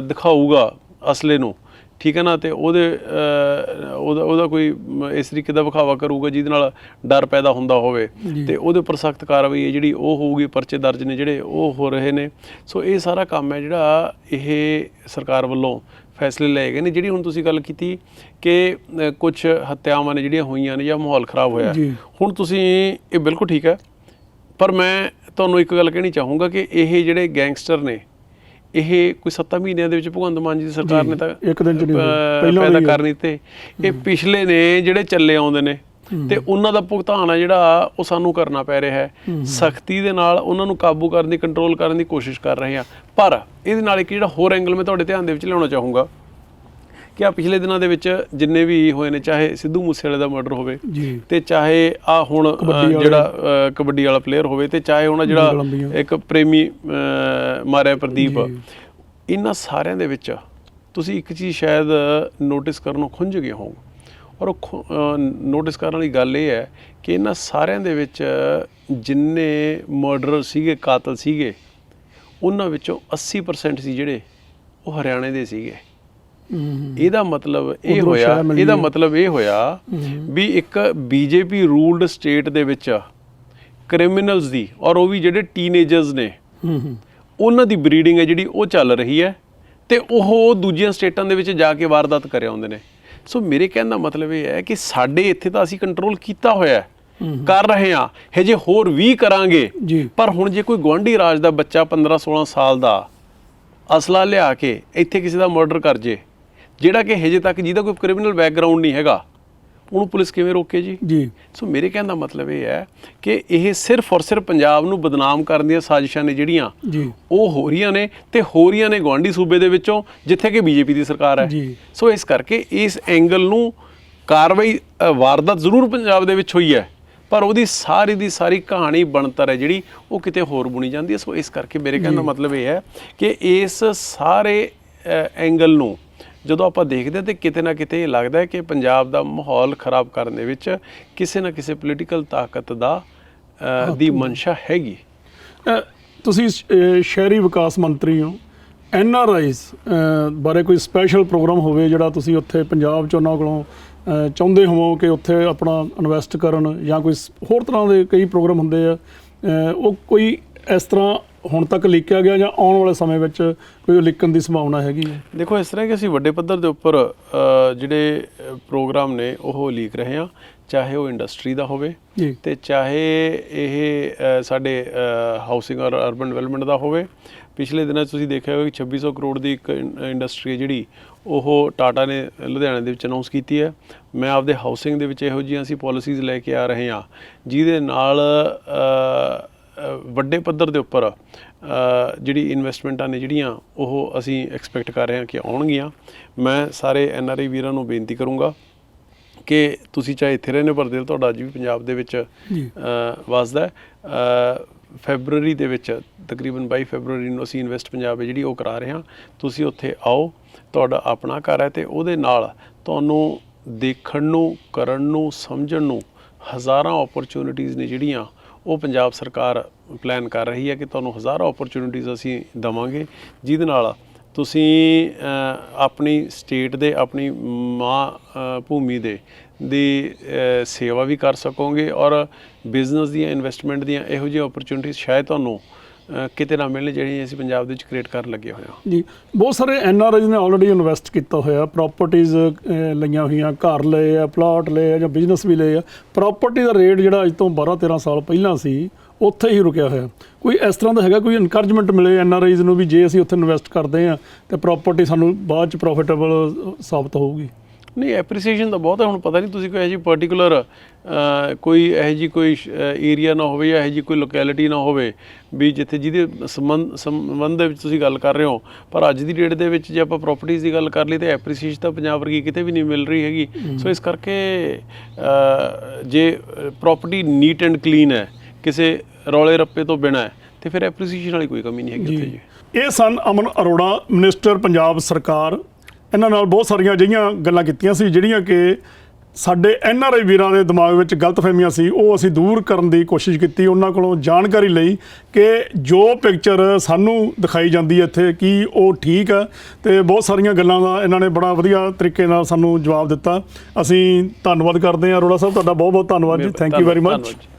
ਦਿਖਾਊਗਾ ਅਸਲੇ ਨੂੰ, ਠੀਕ ਹੈ ਨਾ, ਤੇ ਉਹਦਾ ਕੋਈ ਇਸ ਤਰੀਕੇ ਦਾ ਵਿਖਾਵਾ ਕਰੂਗਾ ਜਿਹਦੇ ਨਾਲ ਡਰ ਪੈਦਾ ਹੁੰਦਾ ਹੋਵੇ, ਤੇ ਉਹਦੇ ਉੱਪਰ ਸਖਤ ਕਾਰਵਾਈ ਹੈ ਜਿਹੜੀ ਉਹ ਹੋਊਗੀ। ਪਰਚੇ ਦਰਜ ਨੇ ਜਿਹੜੇ ਉਹ ਹੋ ਰਹੇ ਨੇ। ਸੋ ਇਹ ਸਾਰਾ ਕੰਮ ਹੈ ਜਿਹੜਾ ਇਹ ਸਰਕਾਰ ਵੱਲੋਂ ਫੈਸਲੇ ਲਏ ਗਏ ਨੇ। ਜਿਹੜੀ ਹੁਣ ਤੁਸੀਂ ਗੱਲ ਕੀਤੀ ਕਿ ਕੁਝ ਹੱਤਿਆਵਾਂ ਨੇ ਜਿਹੜੀਆਂ ਹੋਈਆਂ ਨੇ ਜਾਂ ਮਾਹੌਲ ਖਰਾਬ ਹੋਇਆ, ਹੁਣ ਤੁਸੀਂ ਇਹ ਬਿਲਕੁਲ ਠੀਕ ਹੈ, ਪਰ ਮੈਂ ਤੁਹਾਨੂੰ ਇੱਕ ਗੱਲ ਕਹਿਣੀ ਚਾਹੂੰਗਾ ਕਿ ਇਹ ਜਿਹੜੇ ਗੈਂਗਸਟਰ ਨੇ, ਇਹ ਕੋਈ 7 ਮਹੀਨਿਆਂ ਦੇ ਵਿੱਚ ਭਗਵੰਤ ਮਾਨ ਜੀ ਦੀ ਸਰਕਾਰ ਨੇ ਤਾਂ ਇੱਕ ਦਿਨ ਪੈਦਾ ਕਰਨੀ, ਤੇ ਇਹ ਪਿਛਲੇ ਨੇ ਜਿਹੜੇ ਚੱਲੇ ਆਉਂਦੇ ਨੇ, ਤੇ ਉਹਨਾਂ ਦਾ ਭੁਗਤਾਨ ਹੈ ਜਿਹੜਾ ਉਹ ਸਾਨੂੰ ਕਰਨਾ ਪੈ ਰਿਹਾ ਹੈ। ਸਖਤੀ ਦੇ ਨਾਲ ਉਹਨਾਂ ਨੂੰ ਕਾਬੂ ਕਰਨ ਦੀ, ਕੰਟਰੋਲ ਕਰਨ ਦੀ ਕੋਸ਼ਿਸ਼ ਕਰ ਰਹੇ ਹਾਂ। ਪਰ ਇਹਦੇ ਨਾਲ ਇੱਕ ਜਿਹੜਾ ਹੋਰ ਐਂਗਲ ਮੈਂ ਤੁਹਾਡੇ ਧਿਆਨ ਦੇ ਵਿੱਚ ਲਿਆਉਣਾ ਚਾਹੂੰਗਾ ਕਿ ਆ ਪਿਛਲੇ ਦਿਨਾਂ ਦੇ ਵਿੱਚ ਜਿੰਨੇ ਵੀ ਹੋਏ ਨੇ, ਚਾਹੇ ਸਿੱਧੂ ਮੂਸੇਵਾਲੇ ਦਾ ਮਰਡਰ ਹੋਵੇ, ਤੇ ਚਾਹੇ ਆ ਹੁਣ ਜਿਹੜਾ ਕਬੱਡੀ ਵਾਲਾ ਪਲੇਅਰ ਹੋਵੇ, ਤੇ ਚਾਹੇ ਹੁਣ ਜਿਹੜਾ ਇੱਕ ਪ੍ਰੇਮੀ ਮਾਰਿਆ ਪ੍ਰਦੀਪ, ਇਹਨਾਂ ਸਾਰਿਆਂ ਦੇ ਵਿੱਚ ਤੁਸੀਂ ਇੱਕ ਚੀਜ਼ ਸ਼ਾਇਦ ਨੋਟਿਸ ਕਰਨੋਂ ਖੁੰਝ ਗਏ ਹੋ, ਔਰ ਉਹ ਨੋਟਿਸ ਕਰਨ ਵਾਲੀ ਗੱਲ ਇਹ ਹੈ ਕਿ ਇਹਨਾਂ ਸਾਰਿਆਂ ਦੇ ਵਿੱਚ ਜਿੰਨੇ ਮਰਡਰਰ ਸੀਗੇ, ਕਾਤਲ ਸੀਗੇ, ਉਹਨਾਂ ਵਿੱਚੋਂ 80% ਸੀ ਜਿਹੜੇ ਉਹ ਹਰਿਆਣੇ ਦੇ ਸੀਗੇ। ਇਹਦਾ ਮਤਲਬ ਇਹ ਹੋਇਆ ਵੀ ਇੱਕ BJP ਰੂਲਡ ਸਟੇਟ ਦੇ ਵਿੱਚ ਕ੍ਰਿਮੀਨਲਸ ਦੀ, ਔਰ ਉਹ ਵੀ ਜਿਹੜੇ ਟੀਨੇਜਰਸ ਨੇ, ਉਹਨਾਂ ਦੀ ਬਰੀਡਿੰਗ ਹੈ ਜਿਹੜੀ ਉਹ ਚੱਲ ਰਹੀ ਹੈ, ਤੇ ਉਹ ਦੂਜੀਆਂ ਸਟੇਟਾਂ ਦੇ ਵਿੱਚ ਜਾ ਕੇ ਵਾਰਦਾਤ ਕਰ ਆਉਂਦੇ ਨੇ। ਸੋ ਮੇਰੇ ਕਹਿਣ ਦਾ ਮਤਲਬ ਇਹ ਹੈ ਕਿ ਸਾਡੇ ਇੱਥੇ ਤਾਂ ਅਸੀਂ ਕੰਟਰੋਲ ਕੀਤਾ ਹੋਇਆ, ਕਰ ਰਹੇ ਹਾਂ, ਹਜੇ ਹੋਰ ਵੀ ਕਰਾਂਗੇ। ਪਰ ਹੁਣ ਜੇ ਕੋਈ ਗੁਆਂਢੀ ਰਾਜ ਦਾ ਬੱਚਾ 15-16 ਸਾਲ ਦਾ ਅਸਲਾ ਲਿਆ ਕੇ ਇੱਥੇ ਕਿਸੇ ਦਾ ਮਰਡਰ ਕਰ ਜੇ, ਜਿਹੜਾ ਕਿ ਹਜੇ ਤੱਕ ਜਿਹਦਾ ਕੋਈ ਕ੍ਰਿਮੀਨਲ ਬੈਕਗਰਾਊਂਡ ਨਹੀਂ ਹੈਗਾ, ਉਹਨੂੰ ਪੁਲਿਸ ਕਿਵੇਂ ਰੋਕੇ ਜੀ? ਸੋ ਮੇਰੇ ਕਹਿਣ ਦਾ ਮਤਲਬ ਇਹ ਹੈ ਕਿ ਇਹ ਸਿਰਫ ਔਰ ਸਿਰਫ ਪੰਜਾਬ ਨੂੰ ਬਦਨਾਮ ਕਰਨ ਦੀਆਂ ਸਾਜ਼ਿਸ਼ਾਂ ਨੇ ਜਿਹੜੀਆਂ ਉਹ ਹੋ ਰਹੀਆਂ ਨੇ, ਤੇ ਹੋ ਰਹੀਆਂ ਨੇ ਗੁਆਂਢੀ ਸੂਬੇ ਦੇ ਵਿੱਚੋਂ ਜਿੱਥੇ ਕਿ BJP ਦੀ ਸਰਕਾਰ ਹੈ। ਸੋ ਇਸ ਕਰਕੇ ਇਸ ਐਂਗਲ ਨੂੰ ਕਾਰਵਾਈ, ਵਾਰਦਾਤ ਜ਼ਰੂਰ ਪੰਜਾਬ ਦੇ ਵਿੱਚ ਹੋਈ ਹੈ, ਪਰ ਉਹਦੀ ਸਾਰੀ ਦੀ ਸਾਰੀ ਕਹਾਣੀ ਬਣਤਰ ਹੈ ਜਿਹੜੀ ਉਹ ਕਿਤੇ ਹੋਰ ਬੁਣੀ ਜਾਂਦੀ ਹੈ। ਸੋ ਇਸ ਕਰਕੇ ਮੇਰੇ ਕਹਿਣ ਦਾ ਮਤਲਬ ਇਹ ਹੈ ਕਿ ਇਸ ਸਾਰੇ ਐਂਗਲ ਨੂੰ ਜਦੋਂ ਆਪਾਂ ਦੇਖਦੇ ਹਾਂ ਤਾਂ ਕਿਤੇ ਨਾ ਕਿਤੇ ਇਹ ਲੱਗਦਾ ਹੈ ਕਿ ਪੰਜਾਬ ਦਾ ਮਾਹੌਲ ਖਰਾਬ ਕਰਨ ਦੇ ਵਿੱਚ ਕਿਸੇ ਨਾ ਕਿਸੇ ਪੋਲੀਟੀਕਲ ਤਾਕਤ ਦੀ ਮਨਸ਼ਾ ਹੈਗੀ। ਤੁਸੀਂ ਸ਼ਹਿਰੀ ਵਿਕਾਸ ਮੰਤਰੀ ਹੋ, NRIs ਬਾਰੇ ਕੋਈ ਸਪੈਸ਼ਲ ਪ੍ਰੋਗਰਾਮ ਹੋਵੇ ਜਿਹੜਾ ਤੁਸੀਂ ਉੱਥੇ ਪੰਜਾਬ 'ਚ ਉਹਨਾਂ ਕੋਲੋਂ ਚਾਹੁੰਦੇ ਹੋਵੋ ਕਿ ਉੱਥੇ ਆਪਣਾ ਇਨਵੈਸਟ ਕਰਨ, ਜਾਂ ਕੋਈ ਹੋਰ ਤਰ੍ਹਾਂ ਦੇ ਕਈ ਪ੍ਰੋਗਰਾਮ ਹੁੰਦੇ ਆ, ਉਹ ਕੋਈ ਇਸ ਤਰ੍ਹਾਂ ਹੁਣ ਤੱਕ ਲਿਖਿਆ ਗਿਆ ਜਾਂ ਆਉਣ ਵਾਲੇ ਸਮੇਂ ਵਿੱਚ ਕੋਈ ਲਿਖਣ ਦੀ ਸੰਭਾਵਨਾ ਹੈਗੀ ਹੈ? ਦੇਖੋ ਇਸ ਤਰ੍ਹਾਂ ਕਿ ਅਸੀਂ ਵੱਡੇ ਪੱਧਰ ਦੇ ਉੱਪਰ ਜਿਹੜੇ ਪ੍ਰੋਗਰਾਮ ਨੇ ਉਹ ਲੀਕ ਰਹੇ ਹਾਂ, ਚਾਹੇ ਉਹ ਇੰਡਸਟਰੀ ਦਾ ਹੋਵੇ ਜੀ ਤੇ ਚਾਹੇ ਇਹ ਸਾਡੇ ਹਾਊਸਿੰਗ ਔਰ ਅਰਬਨ ਡਿਵੈਲਪਮੈਂਟ ਦਾ ਹੋਵੇ। ਪਿਛਲੇ ਦਿਨਾਂ 'ਚ ਤੁਸੀਂ ਦੇਖਿਆ ਹੋਵੇਗਾ ਕਿ 2600 ਕਰੋੜ ਦੀ ਇੱਕ ਇੰਡਸਟਰੀ ਹੈ ਜਿਹੜੀ ਉਹ ਟਾਟਾ ਨੇ ਲੁਧਿਆਣੇ ਦੇ ਵਿੱਚ ਅਨਾਉਂਸ ਕੀਤੀ ਹੈ। ਮੈਂ ਆਪਦੇ ਹਾਊਸਿੰਗ ਦੇ ਵਿੱਚ ਇਹੋ ਜਿਹੀਆਂ ਅਸੀਂ ਪਾਲਿਸੀਜ਼ ਲੈ ਕੇ ਆ ਰਹੇ ਹਾਂ ਜਿਹਦੇ ਨਾਲ ਵੱਡੇ ਪੱਧਰ ਦੇ ਉੱਪਰ ਜਿਹੜੀ ਇਨਵੈਸਟਮੈਂਟਾਂ ਨੇ ਜਿਹੜੀਆਂ ਉਹ ਅਸੀਂ ਐਕਸਪੈਕਟ ਕਰ ਰਹੇ ਹਾਂ ਕਿ ਆਉਣਗੀਆਂ। ਮੈਂ ਸਾਰੇ NRI ਵੀਰਾਂ ਨੂੰ ਬੇਨਤੀ ਕਰੂੰਗਾ ਕਿ ਤੁਸੀਂ ਚਾਹੇ ਇੱਥੇ ਰਹਿੰਦੇ ਪਰ ਦਿਲ ਤੁਹਾਡਾ ਅੱਜ ਵੀ ਪੰਜਾਬ ਦੇ ਵਿੱਚ ਵਸਦਾ ਹੈ। ਫੈਬਰਵਰੀ ਦੇ ਵਿੱਚ ਤਕਰੀਬਨ 22 ਫੈਬਰਵਰੀ ਨੂੰ ਅਸੀਂ ਇਨਵੈਸਟ ਪੰਜਾਬ ਹੈ ਜਿਹੜੀ ਉਹ ਕਰਾ ਰਹੇ ਹਾਂ। ਤੁਸੀਂ ਉੱਥੇ ਆਓ, ਤੁਹਾਡਾ ਆਪਣਾ ਘਰ ਹੈ ਅਤੇ ਉਹਦੇ ਨਾਲ ਤੁਹਾਨੂੰ ਦੇਖਣ ਨੂੰ, ਕਰਨ ਨੂੰ, ਸਮਝਣ ਨੂੰ ਹਜ਼ਾਰਾਂ ਓਪਰਚੁਨਿਟੀਜ਼ ਨੇ ਜਿਹੜੀਆਂ ਉਹ ਪੰਜਾਬ ਸਰਕਾਰ ਪਲਾਨ ਕਰ ਰਹੀ ਹੈ ਕਿ ਤੁਹਾਨੂੰ ਹਜ਼ਾਰਾਂ ਓਪਰਚੁਨਿਟੀਜ਼ ਅਸੀਂ ਦੇਵਾਂਗੇ ਜਿਹਦੇ ਨਾਲ ਤੁਸੀਂ ਆਪਣੀ ਸਟੇਟ ਦੇ, ਆਪਣੀ ਮਾਂ ਭੂਮੀ ਦੀ ਸੇਵਾ ਵੀ ਕਰ ਸਕੋਗੇ ਔਰ ਬਿਜ਼ਨਸ ਦੀਆਂ, ਇਨਵੈਸਟਮੈਂਟ ਦੀਆਂ ਇਹੋ ਜਿਹੀਆਂ ਓਪਰਚੁਨਿਟੀਜ਼ ਸ਼ਾਇਦ ਤੁਹਾਨੂੰ ਕਿਤੇ ਨਾ ਮਿਲਣ ਜਿਹੜੀਆਂ ਅਸੀਂ ਪੰਜਾਬ ਦੇ ਵਿੱਚ ਕ੍ਰੀਏਟ ਕਰਨ ਲੱਗੇ ਹੋਏ ਹਾਂ। ਜੀ ਬਹੁਤ ਸਾਰੇ NRIs ਨੇ ਆਲਰੇਡੀ ਇਨਵੈਸਟ ਕੀਤਾ ਹੋਇਆ, ਪ੍ਰਾਪਰਟੀਜ਼ ਲਈਆਂ ਹੋਈਆਂ, ਘਰ ਲਏ ਆ, ਪਲਾਟ ਲਏ ਆ ਜਾਂ ਬਿਜ਼ਨਸ ਵੀ ਲਏ ਆ। ਪ੍ਰਾਪਰਟੀ ਦਾ ਰੇਟ ਜਿਹੜਾ ਅੱਜ ਤੋਂ 12-13 ਸਾਲ ਪਹਿਲਾਂ ਸੀ ਉੱਥੇ ਹੀ ਰੁਕਿਆ ਹੋਇਆ। ਕੋਈ ਇਸ ਤਰ੍ਹਾਂ ਦਾ ਹੈਗਾ ਕੋਈ ਇਨਕਰੇਜਮੈਂਟ ਮਿਲੇ NRIs ਨੂੰ ਵੀ ਜੇ ਅਸੀਂ ਉੱਥੇ ਇਨਵੈਸਟ ਕਰਦੇ ਹਾਂ ਤਾਂ ਪ੍ਰਾਪਰਟੀ ਸਾਨੂੰ ਬਾਅਦ 'ਚ ਪ੍ਰੋਫਿਟੇਬਲ ਸਾਬਤ ਹੋਊਗੀ? ਨਹੀਂ, ਐਪਰੀਸੀਏਸ਼ਨ ਤਾਂ ਬਹੁਤ ਹੈ। ਹੁਣ ਪਤਾ ਨਹੀਂ ਤੁਸੀਂ ਕੋਈ ਇਹੋ ਜਿਹੀ ਪਰਟੀਕੂਲਰ ਕੋਈ ਇਹੋ ਜਿਹੀ ਕੋਈ ਏਰੀਆ ਨਾ ਹੋਵੇ ਜਾਂ ਇਹੋ ਜਿਹੀ ਕੋਈ ਲੋਕੈਲਿਟੀ ਨਾ ਹੋਵੇ ਵੀ ਜਿੱਥੇ ਜਿਹਦੇ ਸੰਬੰਧ ਦੇ ਵਿੱਚ ਤੁਸੀਂ ਗੱਲ ਕਰ ਰਹੇ ਹੋ। ਪਰ ਅੱਜ ਦੀ ਡੇਟ ਦੇ ਵਿੱਚ ਜੇ ਆਪਾਂ ਪ੍ਰੋਪਰਟੀਜ਼ ਦੀ ਗੱਲ ਕਰ ਲਈ ਤਾਂ ਐਪਰੀਸੀਏਸ਼ਨ ਤਾਂ ਪੰਜਾਬ ਵਰਗੀ ਕਿਤੇ ਵੀ ਨਹੀਂ ਮਿਲ ਰਹੀ ਹੈਗੀ। ਸੋ ਇਸ ਕਰਕੇ ਜੇ ਪ੍ਰੋਪਰਟੀ ਨੀਟ ਐਂਡ ਕਲੀਨ ਹੈ, ਕਿਸੇ ਰੌਲੇ ਰੱਪੇ ਤੋਂ ਬਿਨਾਂ ਹੈ, ਤੇ ਫਿਰ ਐਪਰੀਸੀਏਸ਼ਨ ਵਾਲੀ ਕੋਈ ਕਮੀ ਨਹੀਂ ਹੈਗੀ ਉੱਥੇ ਜੀ। ਇਹ ਸਨ ਅਮਨ ਅਰੋੜਾ, ਮਿਨਿਸਟਰ ਪੰਜਾਬ ਸਰਕਾਰ। ਇਹਨਾਂ ਨਾਲ ਬਹੁਤ ਸਾਰੀਆਂ ਅਜਿਹੀਆਂ ਗੱਲਾਂ ਕੀਤੀਆਂ ਸੀ ਜਿਹੜੀਆਂ ਕਿ ਸਾਡੇ NRI ਵੀਰਾਂ ਦੇ ਦਿਮਾਗ ਵਿੱਚ ਗਲਤਫਹਿਮੀਆਂ ਸੀ, ਉਹ ਅਸੀਂ ਦੂਰ ਕਰਨ ਦੀ ਕੋਸ਼ਿਸ਼ ਕੀਤੀ। ਉਹਨਾਂ ਕੋਲੋਂ ਜਾਣਕਾਰੀ ਲਈ ਕਿ ਜੋ ਪਿਕਚਰ ਸਾਨੂੰ ਦਿਖਾਈ ਜਾਂਦੀ ਹੈ ਇੱਥੇ ਕੀ ਉਹ ਠੀਕ ਹੈ, ਅਤੇ ਬਹੁਤ ਸਾਰੀਆਂ ਗੱਲਾਂ ਦਾ ਇਹਨਾਂ ਨੇ ਬੜਾ ਵਧੀਆ ਤਰੀਕੇ ਨਾਲ ਸਾਨੂੰ ਜਵਾਬ ਦਿੱਤਾ। ਅਸੀਂ ਧੰਨਵਾਦ ਕਰਦੇ ਹਾਂ ਅਰੋੜਾ ਸਾਹਿਬ, ਤੁਹਾਡਾ ਬਹੁਤ ਬਹੁਤ ਧੰਨਵਾਦ ਜੀ। Thank you very much.